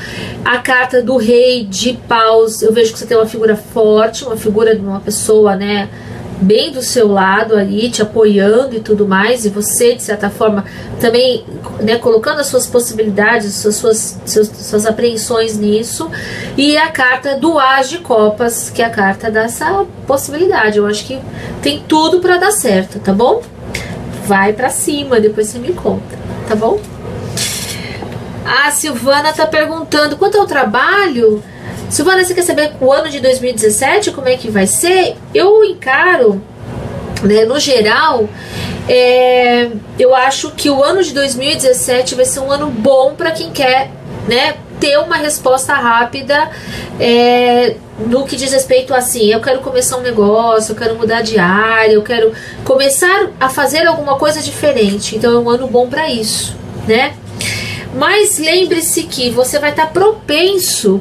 A carta do Rei de Paus, eu vejo que você tem uma figura forte, uma figura de uma pessoa, né, bem do seu lado ali, te apoiando e tudo mais, e você, de certa forma, também, né, colocando as suas possibilidades, suas apreensões nisso. E a carta do As de Copas, que é a carta dessa possibilidade. Eu acho que tem tudo para dar certo, tá bom? Vai pra cima, depois você me conta, tá bom? A Silvana tá perguntando quanto ao trabalho. Silvana, você quer saber o ano de 2017, como é que vai ser? Eu encaro, né, no geral, eu acho que o ano de 2017 vai ser um ano bom para quem quer, né, ter uma resposta rápida no que diz respeito a, assim, eu quero começar um negócio, eu quero mudar de área, eu quero começar a fazer alguma coisa diferente. Então é um ano bom para isso, né? Mas lembre-se que você vai estar propenso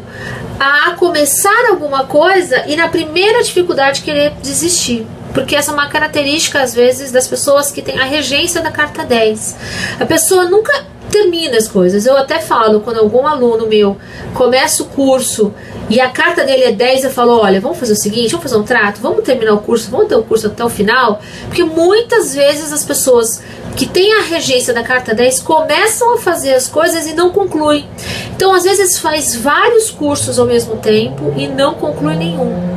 a começar alguma coisa e na primeira dificuldade querer desistir. Porque essa é uma característica, às vezes, das pessoas que têm a regência da carta 10. A pessoa nunca termina as coisas. Eu até falo, quando algum aluno meu começa o curso e a carta dele é 10, eu falo, olha, vamos fazer o seguinte, vamos fazer um trato, vamos terminar o curso, vamos ter o curso até o final. Porque muitas vezes as pessoas que têm a regência da carta 10 começam a fazer as coisas e não concluem. Então, às vezes, faz vários cursos ao mesmo tempo e não conclui nenhum.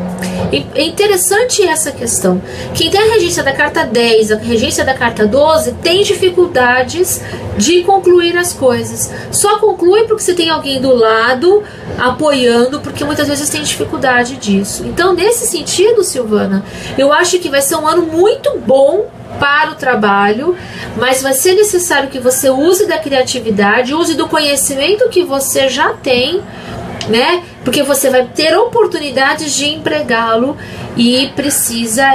É interessante essa questão. Quem tem a regência da carta 10, a regência da carta 12, tem dificuldades de concluir as coisas. Só conclui porque você tem alguém do lado apoiando, porque muitas vezes tem dificuldade disso. Então, nesse sentido, Silvana, eu acho que vai ser um ano muito bom para o trabalho, mas vai ser necessário que você use da criatividade, use do conhecimento que você já tem, né? Porque você vai ter oportunidades de empregá-lo e precisa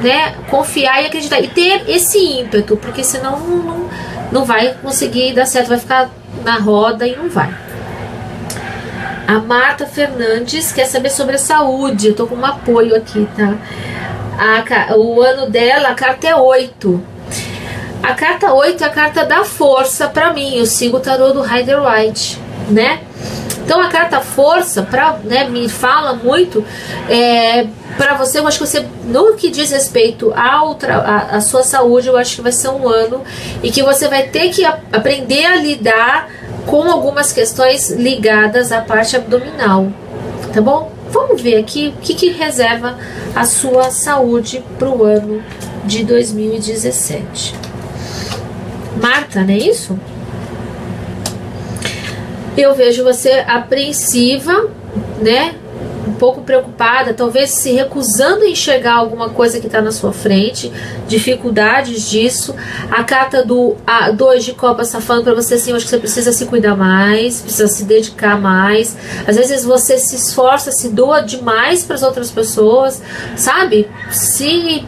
né, confiar e acreditar e ter esse ímpeto, porque senão não vai conseguir dar certo, vai ficar na roda e não vai. A Marta Fernandes quer saber sobre a saúde. Eu tô com um apoio aqui, tá? O ano dela, a carta é 8. A carta 8 é a carta da força para mim. Eu sigo o tarô do Rider-Waite, né? Então a carta força né, me fala muito para você. Eu acho que você, no que diz respeito à sua saúde, eu acho que vai ser um ano e que você vai ter que aprender a lidar com algumas questões ligadas à parte abdominal, tá bom? Vamos ver aqui o que reserva a sua saúde para o ano de 2017. Marta, não é isso? Eu vejo você apreensiva, né? Um pouco preocupada, talvez se recusando a enxergar alguma coisa que está na sua frente, dificuldades disso. A carta do 2 de copas está falando para você assim, eu acho que você precisa se cuidar mais, precisa se dedicar mais. Às vezes você se esforça, se doa demais para as outras pessoas, sabe? Se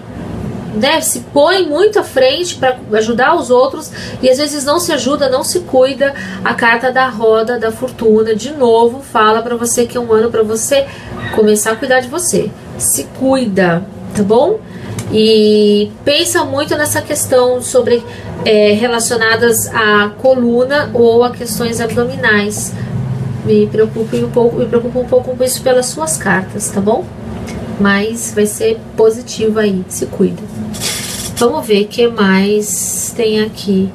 põe muito à frente para ajudar os outros e às vezes não se ajuda, não se cuida. A carta da roda da fortuna de novo fala para você que é um ano para você começar a cuidar de você. Se cuida, tá bom? E pensa muito nessa questão sobre relacionadas à coluna ou a questões abdominais. Me preocupa um pouco com isso pelas suas cartas, tá bom? Mas vai ser positivo aí, se cuida. Vamos ver o que mais tem aqui.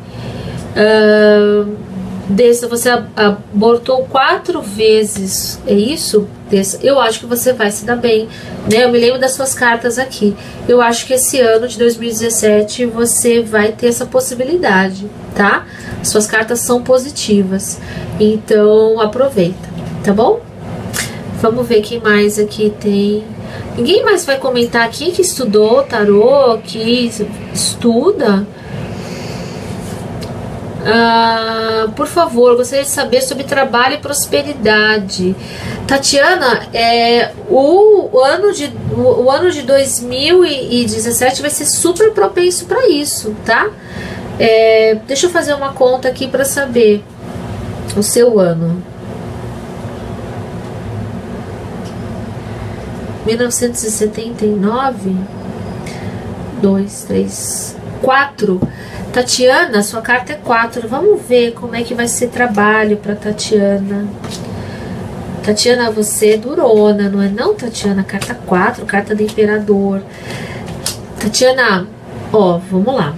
Você abortou 4 vezes, é isso? Eu acho que você vai se dar bem, né? Eu me lembro das suas cartas aqui. Eu acho que esse ano de 2017 você vai ter essa possibilidade, tá? Suas cartas são positivas, então aproveita, tá bom? Vamos ver quem mais aqui tem. Ninguém mais vai comentar aqui que estudou tarô, que estuda? Por favor, gostaria de saber sobre trabalho e prosperidade. Tatiana, o ano de 2017 vai ser super propenso para isso, tá? Deixa eu fazer uma conta aqui para saber o seu ano. 1979, 2, 3, 4. Tatiana, sua carta é 4. Vamos ver como é que vai ser trabalho para Tatiana. Tatiana, você é durona, não é não, Tatiana? Carta 4, carta do imperador. Tatiana, ó, vamos lá.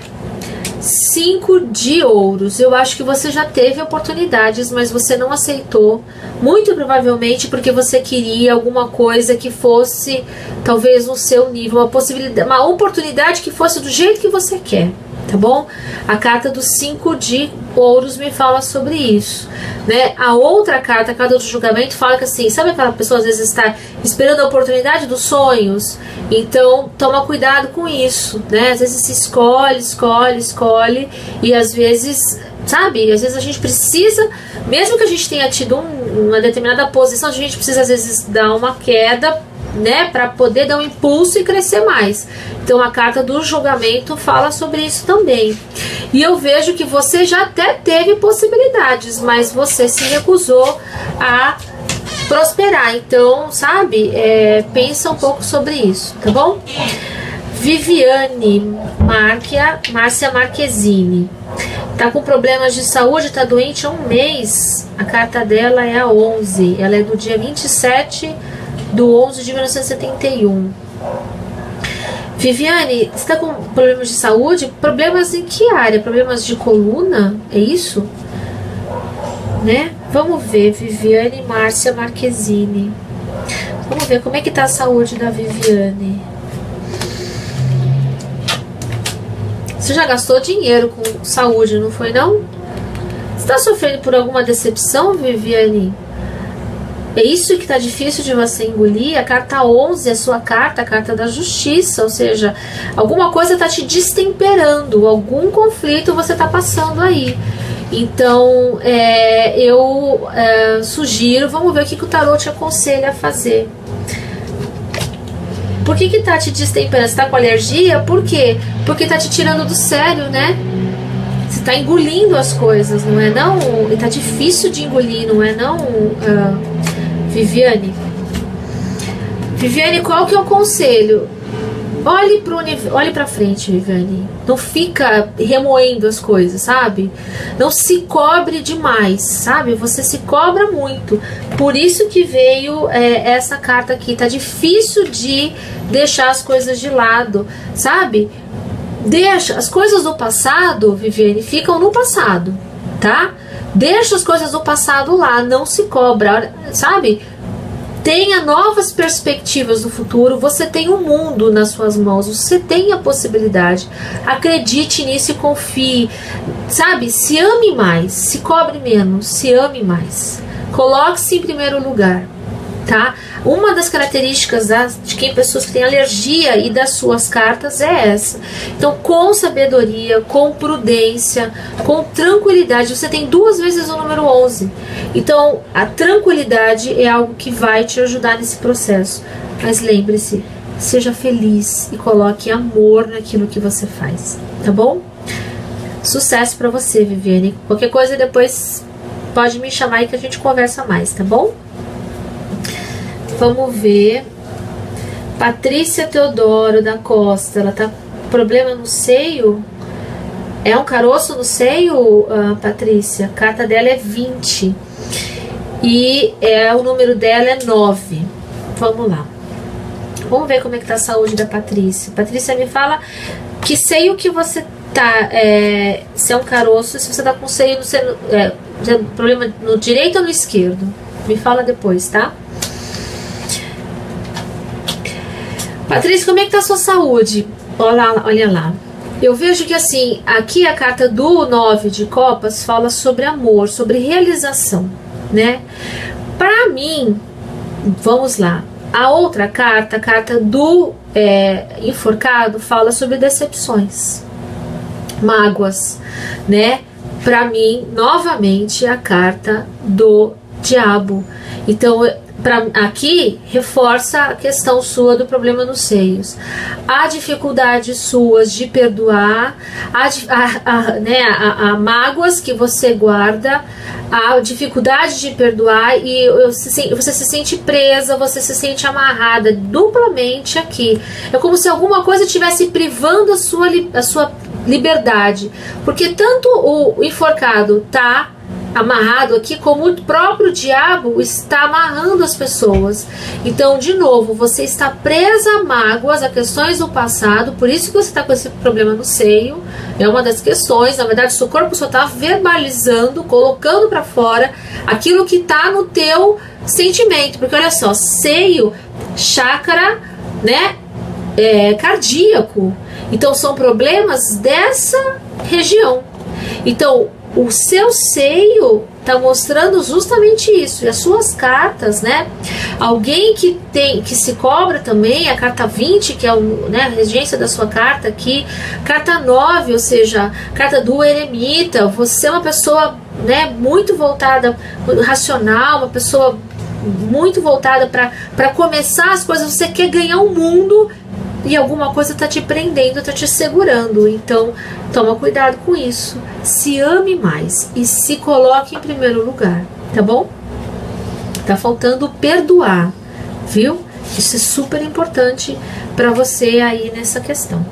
5 de ouros. Eu acho que você já teve oportunidades, mas você não aceitou. Muito provavelmente porque você queria alguma coisa que fosse talvez no seu nível, uma possibilidade, uma oportunidade que fosse do jeito que você quer, tá bom? A carta dos 5 de ouros me fala sobre isso, né? A outra carta, a carta do julgamento, fala que assim, sabe aquela pessoa às vezes está esperando a oportunidade dos sonhos? Então toma cuidado com isso, né? Às vezes se escolhe e às vezes, sabe, às vezes a gente precisa, mesmo que a gente tenha tido uma determinada posição, a gente precisa às vezes dar uma queda, né, para poder dar um impulso e crescer mais. Então a carta do julgamento fala sobre isso também. E eu vejo que você já até teve possibilidades, mas você se recusou a prosperar. Então, sabe, pensa um pouco sobre isso, tá bom? Viviane Márcia Marquezine tá com problemas de saúde, tá doente há um mês. A carta dela é a 11, ela é do dia 27/11/1971. Viviane, você está com problemas de saúde? Problemas em que área? Problemas de coluna? É isso? Né? Vamos ver, Viviane Márcia Marquezine. Vamos ver como é que tá a saúde da Viviane. Você já gastou dinheiro com saúde, não foi não? Você está sofrendo por alguma decepção, Viviane? É isso que tá difícil de você engolir. A carta 11 é a sua carta, a carta da justiça, ou seja, alguma coisa tá te destemperando, algum conflito você tá passando aí. Então, eu sugiro, vamos ver o que o tarô te aconselha a fazer. Por que tá te destemperando? Você tá com alergia? Por quê? Porque tá te tirando do sério, né? Você tá engolindo as coisas, não é não? E tá difícil de engolir, não é não, Viviane? Viviane, qual que é o conselho? Olhe pra frente, Viviane. Não fica remoendo as coisas, sabe? Não se cobre demais, sabe? Você se cobra muito. Por isso que veio essa carta aqui. Tá difícil de deixar as coisas de lado, sabe? Deixa as coisas do passado, Viviane, ficam no passado, tá? Deixa as coisas do passado lá, não se cobra, sabe? Tenha novas perspectivas do futuro. Você tem um mundo nas suas mãos, você tem a possibilidade. Acredite nisso e confie, sabe? Se ame mais, se cobre menos, se ame mais. Coloque-se em primeiro lugar, tá? Uma das características de quem pessoas que têm alergia e das suas cartas é essa. Então, com sabedoria, com prudência, com tranquilidade, você tem 2 vezes o número 11. Então, a tranquilidade é algo que vai te ajudar nesse processo. Mas lembre-se, seja feliz e coloque amor naquilo que você faz, tá bom? Sucesso pra você, Viviane. Qualquer coisa depois pode me chamar aí que a gente conversa mais, tá bom? Vamos ver. Patrícia Teodoro da Costa, ela tá com problema no seio? É um caroço no seio, Patrícia? A carta dela é 20 e o número dela é 9. Vamos lá. Vamos ver como é que tá a saúde da Patrícia. Patrícia, me fala que seio que você tá, se é um caroço, se você tá com seio no problema no direito ou no esquerdo? Me fala depois, tá? Patrícia, como é que tá a sua saúde? Olha lá. Eu vejo que assim, aqui a carta do 9 de copas fala sobre amor, sobre realização, né? Pra mim, vamos lá. A outra carta, a carta do enforcado, fala sobre decepções, mágoas, né? Pra mim, novamente, a carta do diabo. Então, aqui reforça a questão sua do problema nos seios, a dificuldade suas de perdoar, a mágoas que você guarda, a dificuldade de perdoar e você se sente presa, você se sente amarrada duplamente aqui. É como se alguma coisa estivesse privando a sua liberdade, porque tanto o enforcado tá amarrado aqui como o próprio diabo está amarrando as pessoas. Então, de novo, você está presa a mágoas, a questões do passado, por isso que você está com esse problema no seio. É uma das questões. Na verdade, seu corpo só está verbalizando, colocando para fora aquilo que está no teu sentimento. Porque olha só, seio, chácara, né, cardíaco. Então são problemas dessa região. Então o seu seio está mostrando justamente isso. E as suas cartas, né? Alguém que se cobra também, a carta 20, que é a regência da sua carta aqui, carta 9, ou seja, carta do eremita. Você é uma pessoa, né, muito voltada, racional, uma pessoa muito voltada para começar as coisas. Você quer ganhar o mundo e alguma coisa está te prendendo, está te segurando. Então toma cuidado com isso, se ame mais e se coloque em primeiro lugar, tá bom? Tá faltando perdoar, viu? Isso é super importante para você aí nessa questão.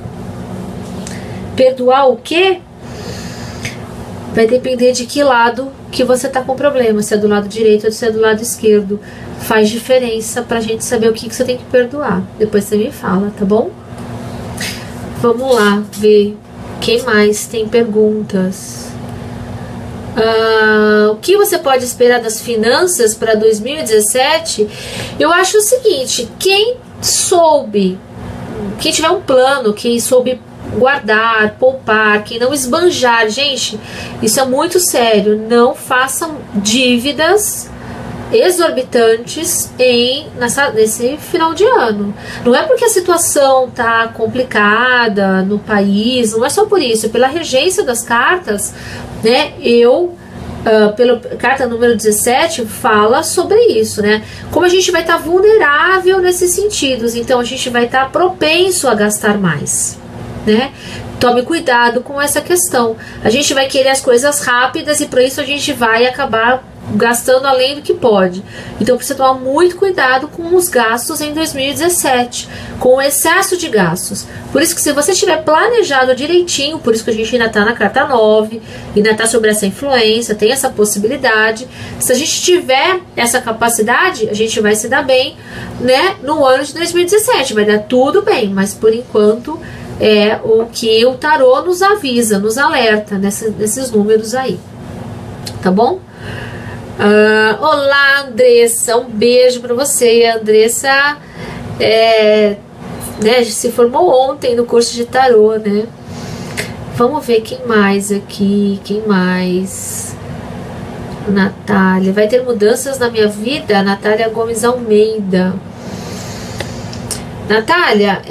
Perdoar o quê? Vai depender de que lado que você tá com problema, se é do lado direito ou se é do lado esquerdo. Faz diferença pra gente saber o que você tem que perdoar. Depois você me fala, tá bom? Vamos lá ver quem mais tem perguntas. O que você pode esperar das finanças para 2017? Eu acho o seguinte, quem tiver um plano, quem soube guardar, poupar, quem não esbanjar, gente, isso é muito sério. Não façam dívidas exorbitantes nesse final de ano. Não é porque a situação tá complicada no país, não é só por isso, pela regência das cartas, né? Pela carta número 17 fala sobre isso, né? Como a gente vai estar vulnerável nesses sentidos, então a gente vai estar propenso a gastar mais, né? Tome cuidado com essa questão. A gente vai querer as coisas rápidas e por isso a gente vai acabar gastando além do que pode. Então precisa tomar muito cuidado com os gastos em 2017, com o excesso de gastos. Por isso que se você tiver planejado direitinho, por isso que a gente ainda está na carta 9, ainda está sobre essa influência, tem essa possibilidade. Se a gente tiver essa capacidade, a gente vai se dar bem, né, no ano de 2017, vai dar tudo bem, mas por enquanto é o que o tarô nos avisa, nos alerta nesses números aí, tá bom? Olá, Andressa, um beijo pra você. A Andressa se formou ontem no curso de tarô, né? Vamos ver quem mais aqui, quem mais? Natália, vai ter mudanças na minha vida? Natália Gomes Almeida. Natália,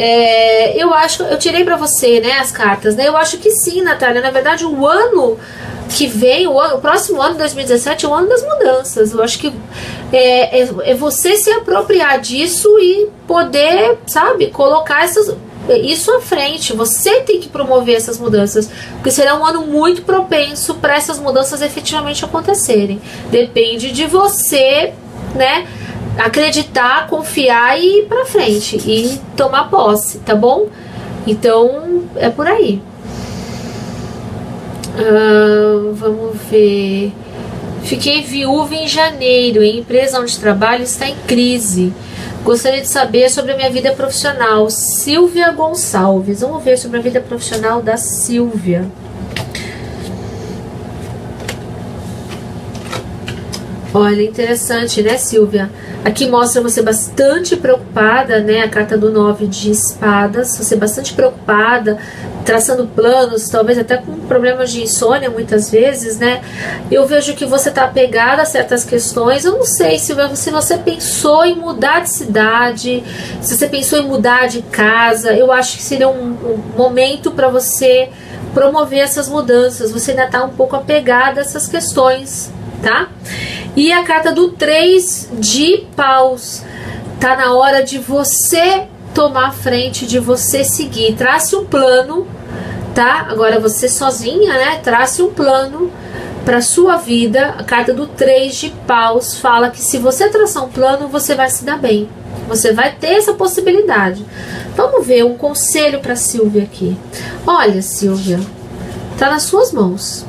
eu acho, eu tirei pra você, né, as cartas, né? Eu acho que sim, Natália. Na verdade, o ano que vem, o próximo ano, 2017, é o ano das mudanças. Eu acho que é você se apropriar disso e poder, sabe, colocar isso à frente. Você tem que promover essas mudanças, porque será um ano muito propenso para essas mudanças efetivamente acontecerem. Depende de você, né, acreditar, confiar e ir pra frente e tomar posse, tá bom? Então é por aí. Vamos ver. Fiquei viúva em janeiro e a empresa onde trabalho está em crise. Gostaria de saber sobre a minha vida profissional. Silvia Gonçalves. Vamos ver sobre a vida profissional da Silvia. Olha, interessante, né, Silvia? Aqui mostra você bastante preocupada, né? A carta do 9 de espadas. Você bastante preocupada, traçando planos, talvez até com problemas de insônia muitas vezes, né? Eu vejo que você tá apegada a certas questões. Eu não sei, Silvia, se você pensou em mudar de cidade, se você pensou em mudar de casa. Eu acho que seria um momento para você promover essas mudanças. Você ainda tá um pouco apegada a essas questões, tá? E a carta do 3 de paus, tá na hora de você tomar a frente, de você seguir. Trace um plano, tá? Agora você sozinha, né? Trace um plano para sua vida. A carta do 3 de paus fala que se você traçar um plano, você vai se dar bem. Você vai ter essa possibilidade. Vamos ver um conselho para Silvia aqui. Olha, Silvia, tá nas suas mãos,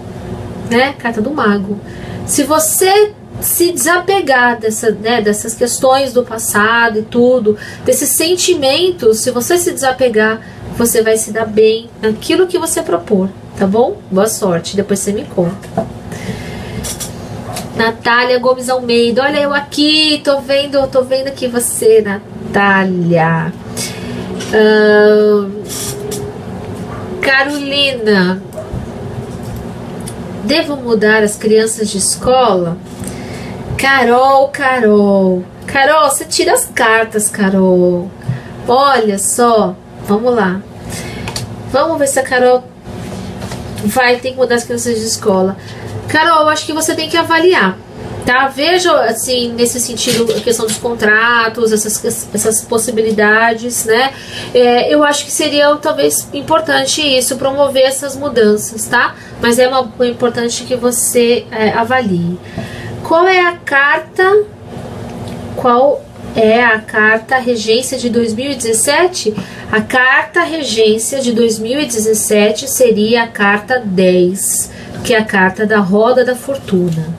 né? Carta do mago. Se você se desapegar dessas questões do passado e tudo, desses sentimentos, se você se desapegar, você vai se dar bem naquilo que você propor, tá bom? Boa sorte, depois você me conta. Natália Gomes Almeida, olha eu aqui, tô vendo aqui você, Natália. Carolina, devo mudar as crianças de escola? Carol, você tira as cartas, Carol. Olha só, vamos lá. Vamos ver se a Carol vai ter que mudar as crianças de escola. Carol, eu acho que você tem que avaliar, tá? Veja, assim, nesse sentido, a questão dos contratos, essas possibilidades, né? Eu acho que seria, talvez, importante isso, promover essas mudanças, tá? Mas é importante que você avalie. Qual é a carta regência de 2017? A carta regência de 2017 seria a carta 10, que é a carta da roda da fortuna.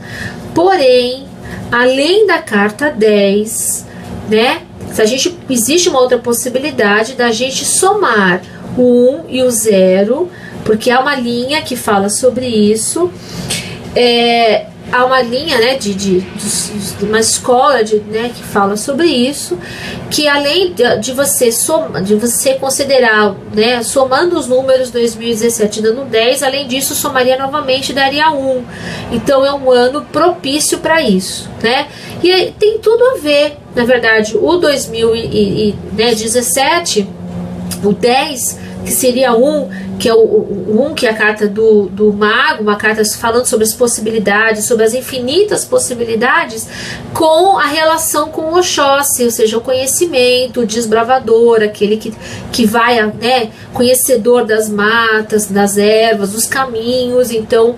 Porém, além da carta 10, né, existe uma outra possibilidade da gente somar o 1 e o 0, porque há uma linha que fala sobre isso. Há uma linha, né, de uma escola, né, que fala sobre isso, que além de você considerar, né, somando os números 2017 dando 10, além disso somaria novamente, daria 1. Então é um ano propício para isso, né? E aí, tem tudo a ver, na verdade, o 2017, o 10, que seria 1, que é o 1, que é a carta do mago, uma carta falando sobre as possibilidades, sobre as infinitas possibilidades, com a relação com o Oxóssi, ou seja, o conhecimento, o desbravador, aquele que vai, né, conhecedor das matas, das ervas, dos caminhos. Então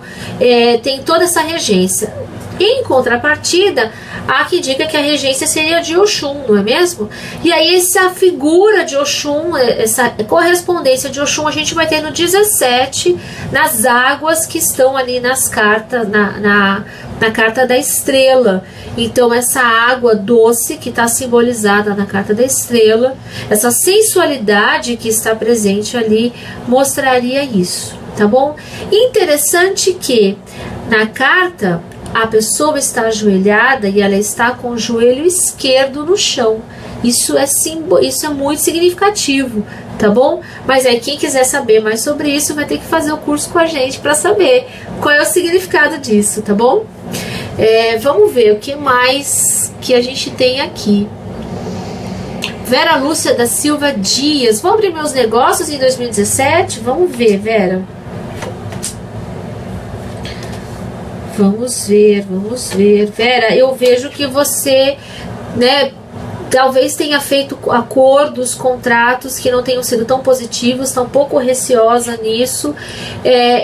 tem toda essa regência. Em contrapartida, há que diga que a regência seria de Oxum, não é mesmo? E aí essa figura de Oxum, essa correspondência de Oxum, a gente vai ter no 17, nas águas que estão ali nas cartas, na carta da estrela. Então essa água doce que está simbolizada na carta da estrela, essa sensualidade que está presente ali, mostraria isso, tá bom? Interessante que na carta a pessoa está ajoelhada e ela está com o joelho esquerdo no chão. Isso é muito significativo, tá bom? Mas aí quem quiser saber mais sobre isso vai ter que fazer o curso com a gente para saber qual é o significado disso, tá bom? Vamos ver o que mais que a gente tem aqui. Vera Lúcia da Silva Dias, vou abrir meus negócios em 2017? Vamos ver, Vera. Vamos ver. Vera, eu vejo que você, né, talvez tenha feito acordos, contratos que não tenham sido tão positivos, está um pouco receosa nisso.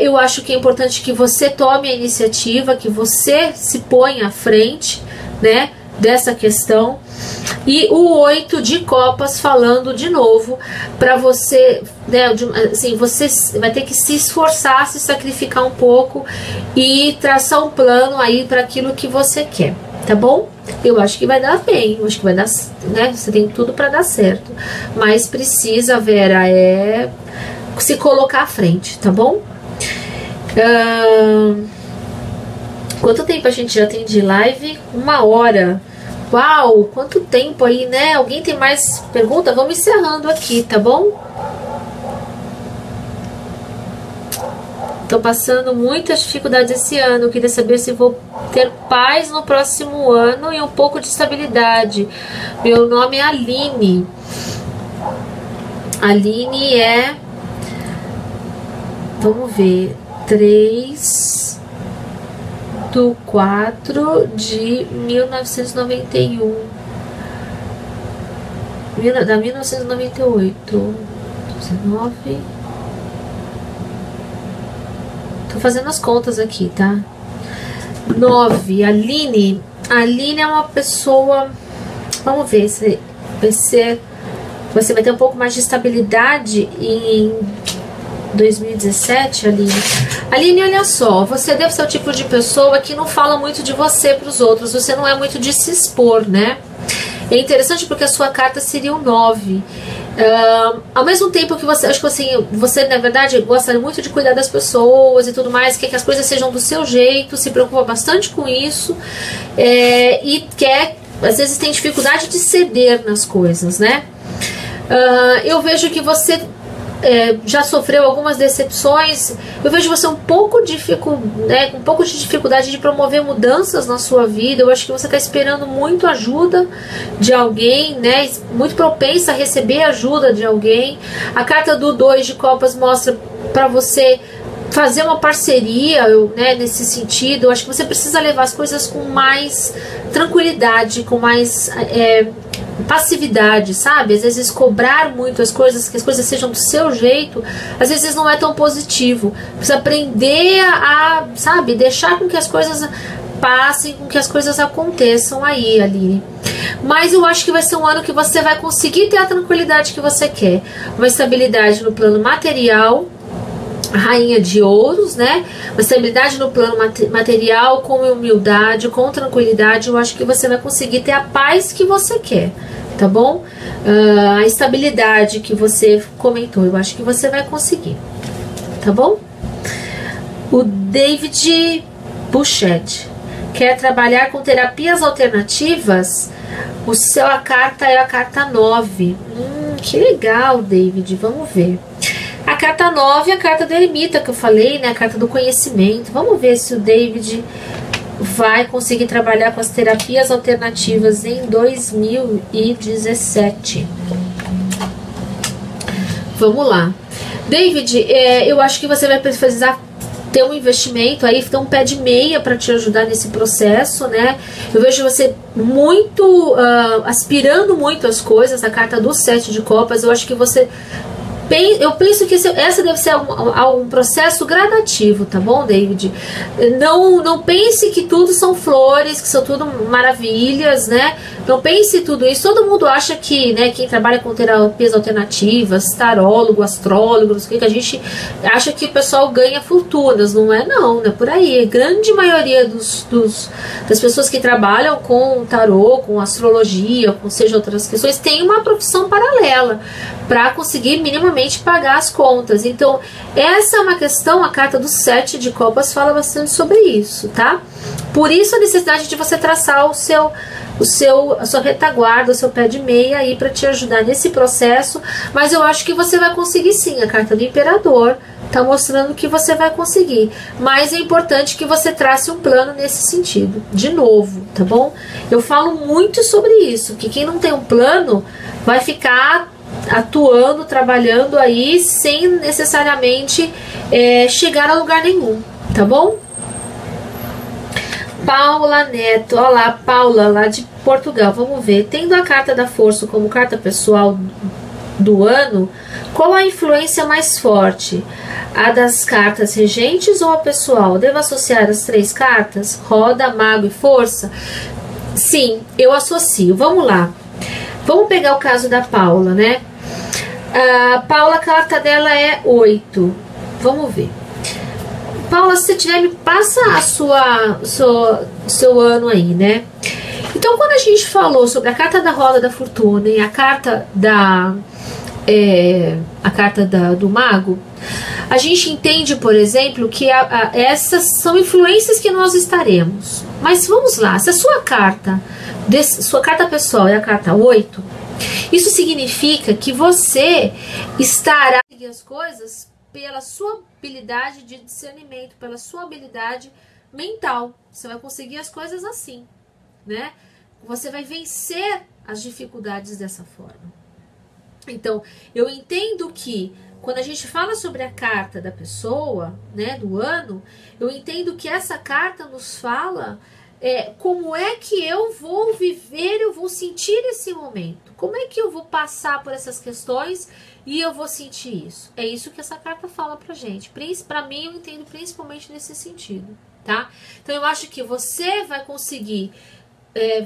Eu acho que é importante que você tome a iniciativa, que você se ponha à frente, né, dessa questão. E o 8 de copas falando de novo para você, né, assim, você vai ter que se esforçar, se sacrificar um pouco e traçar um plano aí para aquilo que você quer, tá bom? Eu acho que vai dar bem, eu acho que vai dar, né, você tem tudo para dar certo, mas precisa, Vera, se colocar à frente, tá bom? Quanto tempo a gente já tem de live? 1 hora. Uau, quanto tempo aí, né? Alguém tem mais pergunta? Vamos encerrando aqui, tá bom? Tô passando muitas dificuldades esse ano. Queria saber se vou ter paz no próximo ano e um pouco de estabilidade. Meu nome é Aline. Aline é... Vamos ver. 3 do 4 de 1991. Da 1998. 19. Tô fazendo as contas aqui, tá? 9. Aline. Aline é uma pessoa... Vamos ver se vai ser... Você vai ter um pouco mais de estabilidade 2017, Aline. Aline, olha só, você deve ser o tipo de pessoa que não fala muito de você para os outros, você não é muito de se expor, né? É interessante porque a sua carta seria um 9. Ao mesmo tempo que você, acho que assim, você na verdade gosta muito de cuidar das pessoas e tudo mais, quer que as coisas sejam do seu jeito, se preocupa bastante com isso, e quer, às vezes tem dificuldade de ceder nas coisas, né? Eu vejo que você já sofreu algumas decepções. Eu vejo você um pouco com um pouco de dificuldade de promover mudanças na sua vida. Eu acho que você está esperando muito ajuda de alguém, né? Muito propensa a receber ajuda de alguém. A carta do 2 de copas mostra para você fazer uma parceria, né, nesse sentido. Eu acho que você precisa levar as coisas com mais tranquilidade, com mais passividade, sabe? Às vezes cobrar muito as coisas, que as coisas sejam do seu jeito, às vezes não é tão positivo. Precisa aprender a, sabe, deixar com que as coisas passem, com que as coisas aconteçam aí, Aline. Mas eu acho que vai ser um ano que você vai conseguir ter a tranquilidade que você quer. Uma estabilidade no plano material, Rainha de Ouros, né? Uma estabilidade no plano material, com humildade, com tranquilidade. Eu acho que você vai conseguir ter a paz que você quer, tá bom? A estabilidade que você comentou, eu acho que você vai conseguir, tá bom? O David Bouchet quer trabalhar com terapias alternativas. A carta é a carta 9. Que legal, David, vamos ver. A carta 9 é a carta do eremita que eu falei, né? A carta do conhecimento. Vamos ver se o David vai conseguir trabalhar com as terapias alternativas em 2017. Vamos lá. David, eu acho que você vai precisar ter um investimento aí, ter um pé de meia para te ajudar nesse processo, né? Eu vejo você muito aspirando muito as coisas. A carta do 7 de copas, eu acho que você... Eu penso que essa deve ser um processo gradativo, tá bom, David? Não pense que tudo são flores, que são tudo maravilhas, né? Não pense tudo isso. Todo mundo acha que, né, quem trabalha com terapias alternativas, tarólogo, astrólogo, não sei o que, a gente acha que o pessoal ganha fortunas. Não é não, é por aí. A grande maioria das pessoas que trabalham com tarô, com astrologia, com seja outras questões, tem uma profissão paralela para conseguir minimamente pagar as contas. Então, essa é uma questão, a carta do 7 de copas fala bastante sobre isso, tá? Por isso a necessidade de você traçar a sua retaguarda, o seu pé de meia aí para te ajudar nesse processo, mas eu acho que você vai conseguir sim. A carta do imperador tá mostrando que você vai conseguir, mas é importante que você trace um plano nesse sentido, de novo, tá bom? Eu falo muito sobre isso, que quem não tem um plano vai ficar atuando, trabalhando aí sem necessariamente chegar a lugar nenhum, tá bom? Paula Neto, olá Paula, lá de Portugal, vamos ver. Tendo a carta da força como carta pessoal do ano, qual a influência mais forte? A das cartas regentes ou a pessoal? Devo associar as 3 cartas? Roda, mago e força? Sim, eu associo. Vamos lá. Vamos pegar o caso da Paula, né? A Paula, a carta dela é 8. Vamos ver. Paula, se você tiver, me passa seu ano aí, né? Então, quando a gente falou sobre a carta da roda da fortuna e a carta do mago, a gente entende, por exemplo, que essas são influências que nós estaremos. Mas vamos lá, se a sua carta pessoal é a carta 8, isso significa que você estará as coisas pela sua habilidade de discernimento, pela sua habilidade mental. Você vai conseguir as coisas assim, né? Você vai vencer as dificuldades dessa forma. Então, eu entendo que quando a gente fala sobre a carta da pessoa, né, do ano, eu entendo que essa carta nos fala como é que eu vou viver, eu vou sentir esse momento. Como é que eu vou passar por essas questões e eu vou sentir isso? É isso que essa carta fala pra gente. Pra mim, eu entendo principalmente nesse sentido, tá? Então, eu acho que você vai conseguir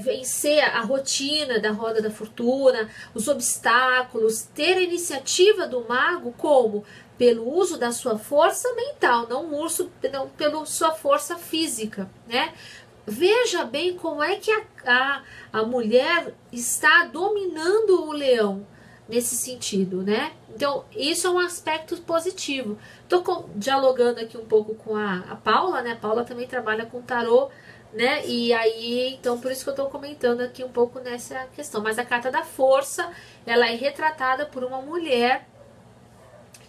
vencer a rotina da roda da fortuna, os obstáculos, ter a iniciativa do mago como pelo uso da sua força mental, não pela sua força física, né? Veja bem como é que a mulher está dominando o leão nesse sentido, né? Então, isso é um aspecto positivo. Estou dialogando aqui um pouco com a Paula, né? A Paula também trabalha com tarô, né? E aí, então, por isso que eu estou comentando aqui um pouco nessa questão. Mas a carta da força, ela é retratada por uma mulher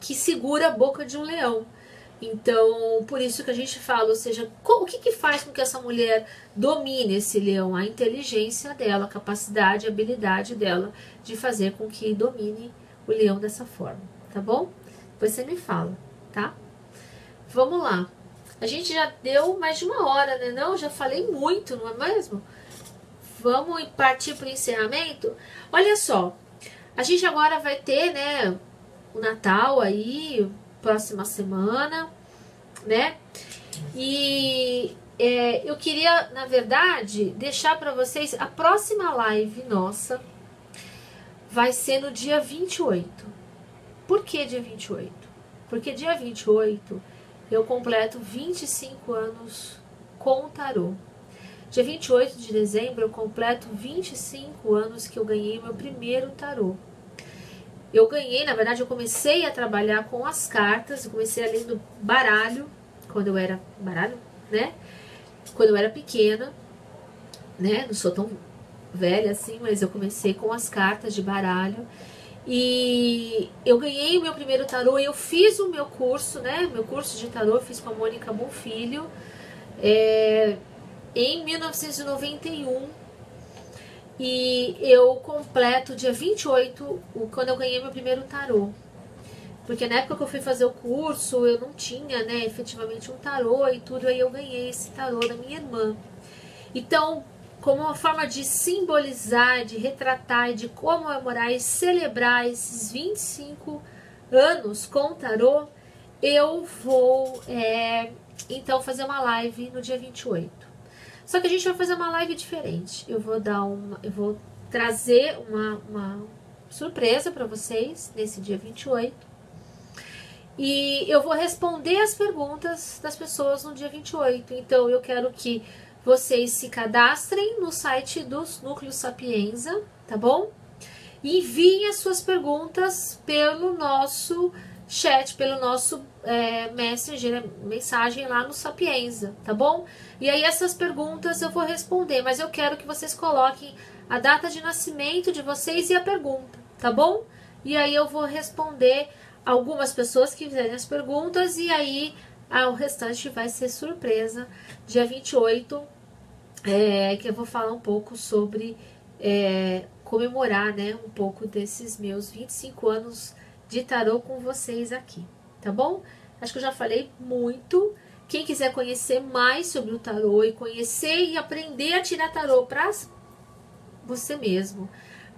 que segura a boca de um leão. Então, por isso que a gente fala, ou seja, o que faz com que essa mulher domine esse leão? A inteligência dela, a capacidade, a habilidade dela de fazer com que domine o leão dessa forma, tá bom? Depois você me fala, tá? Vamos lá. A gente já deu mais de 1 hora, né? Não, já falei muito, não é mesmo? Vamos partir para o encerramento? Olha só, a gente agora vai ter, né, o Natal aí, próxima semana, né? E eu queria, na verdade, deixar para vocês a próxima live nossa vai ser no dia 28. Por que dia 28? Porque dia 28 eu completo 25 anos com o tarô. Dia 28 de dezembro eu completo 25 anos que eu ganhei meu primeiro tarô. Eu ganhei, na verdade, eu comecei a trabalhar com as cartas, eu comecei a ler do baralho, quando eu era né? Quando eu era pequena, né? Não sou tão velha assim, mas eu comecei com as cartas de baralho. E eu ganhei o meu primeiro tarô, eu fiz o meu curso, né? Meu curso de tarô eu fiz com a Mônica Bonfilho, em 1991. E eu completo dia 28, quando eu ganhei meu primeiro tarô. Porque na época que eu fui fazer o curso, eu não tinha, né, efetivamente um tarô e tudo, aí eu ganhei esse tarô da minha irmã. Então, como uma forma de simbolizar, de retratar e de comemorar e celebrar esses 25 anos com o tarô, eu vou, então, fazer uma live no dia 28. Só que a gente vai fazer uma live diferente. Eu vou trazer uma surpresa para vocês nesse dia 28. E eu vou responder as perguntas das pessoas no dia 28. Então eu quero que vocês se cadastrem no site dos Núcleos Sapienza, tá bom? E enviem as suas perguntas pelo nosso chat, pelo nosso Messenger, mensagem lá no Sapienza, tá bom? E aí essas perguntas eu vou responder, mas eu quero que vocês coloquem a data de nascimento de vocês e a pergunta, tá bom? E aí eu vou responder algumas pessoas que fizerem as perguntas e aí o restante vai ser surpresa. Dia 28, que eu vou falar um pouco sobre comemorar, né, um pouco desses meus 25 anos de tarô com vocês aqui, tá bom? Acho que eu já falei muito. Quem quiser conhecer mais sobre o tarô e conhecer e aprender a tirar tarô para você mesmo,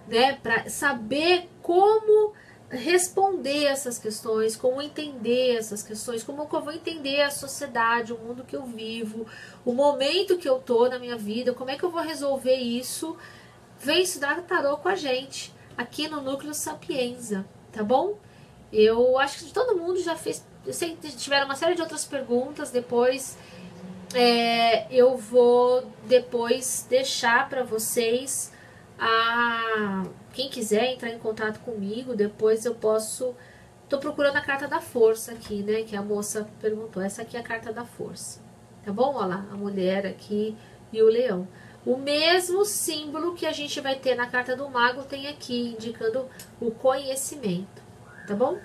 né, para saber como responder essas questões, como entender essas questões, como que eu vou entender a sociedade, o mundo que eu vivo, o momento que eu tô na minha vida, como é que eu vou resolver isso, vem estudar tarô com a gente, aqui no Núcleo Sapienza, tá bom? Eu acho que todo mundo já fez, eu sei que tiveram uma série de outras perguntas, depois eu vou depois deixar para vocês quem quiser entrar em contato comigo, depois eu posso. Tô procurando a carta da força aqui, né? Que a moça perguntou. Essa aqui é a carta da força. Tá bom? Olha lá, a mulher aqui e o leão. O mesmo símbolo que a gente vai ter na carta do mago tem aqui, indicando o conhecimento. Tá bom?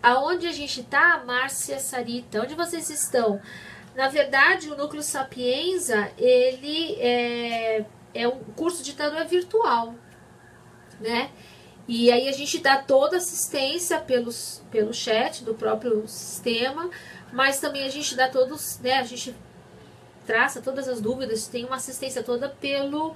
Aonde a gente tá, Márcia, Sarita? Onde vocês estão? Na verdade, o Núcleo Sapienza, ele um curso de tarô virtual, né? E aí a gente dá toda assistência pelo chat do próprio sistema, mas também a gente dá todos, né? A gente traça todas as dúvidas, tem uma assistência toda pelo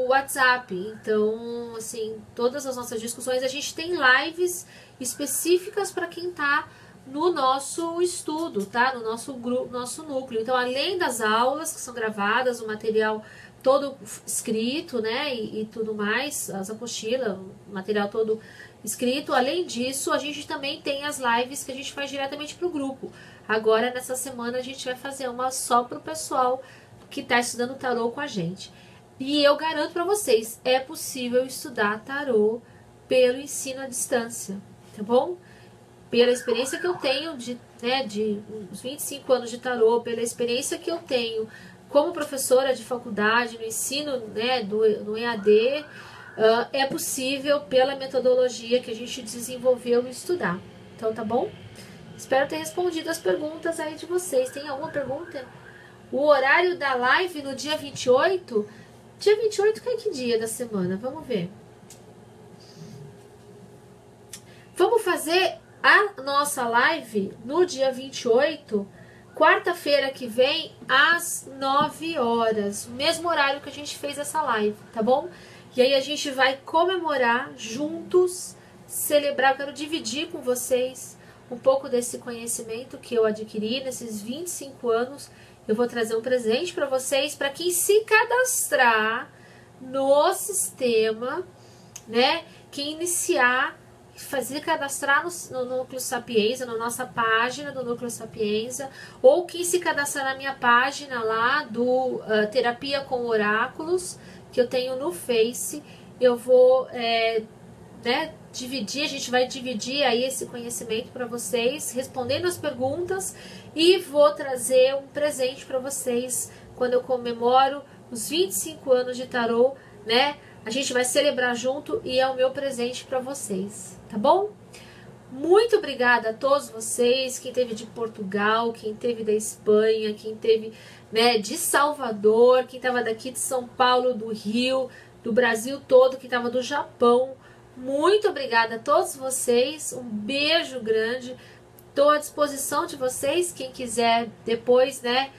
WhatsApp. Então, assim, todas as nossas discussões, a gente tem lives específicas para quem tá no nosso estudo, tá? No nosso grupo, nosso núcleo. Então, além das aulas que são gravadas, o material todo escrito, né, e tudo mais, as apostilas, o material todo escrito. Além disso, a gente também tem as lives que a gente faz diretamente para o grupo. Agora, nessa semana, a gente vai fazer uma só para o pessoal que está estudando tarô com a gente. E eu garanto para vocês, é possível estudar tarô pelo ensino à distância, tá bom? Pela experiência que eu tenho de uns 25 anos de tarô, pela experiência que eu tenho como professora de faculdade, no ensino, né, do EAD, é possível pela metodologia que a gente desenvolveu estudar. Então, tá bom? Espero ter respondido as perguntas aí de vocês. Tem alguma pergunta? O horário da live no dia 28? Dia 28 que é que dia da semana? Vamos ver. Vamos fazer a nossa live no dia 28, quarta-feira que vem, às 9 horas. O mesmo horário que a gente fez essa live, tá bom? E aí a gente vai comemorar juntos, celebrar. Eu quero dividir com vocês um pouco desse conhecimento que eu adquiri nesses 25 anos. Eu vou trazer um presente para vocês, para quem se cadastrar no sistema, né? Quem iniciar, fazer cadastrar no Núcleo Sapienza, na nossa página do Núcleo Sapienza, ou quem se cadastrar na minha página lá do Terapia com Oráculos, que eu tenho no Face. Eu vou dividir, a gente vai dividir aí esse conhecimento para vocês, respondendo as perguntas, e vou trazer um presente para vocês quando eu comemoro os 25 anos de tarô, né? A gente vai celebrar junto e é o meu presente para vocês, tá bom? Muito obrigada a todos vocês, quem teve de Portugal, quem teve da Espanha, quem teve, né, de Salvador, quem estava daqui de São Paulo, do Rio, do Brasil todo, quem estava do Japão. Muito obrigada a todos vocês, um beijo grande, estou à disposição de vocês, quem quiser depois, né,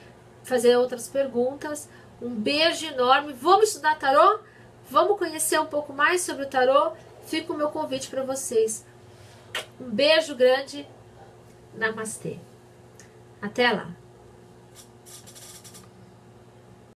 fazer outras perguntas. Um beijo enorme, vamos estudar tarô? Vamos conhecer um pouco mais sobre o tarô? Fica o meu convite para vocês. Um beijo grande, namastê. Até lá.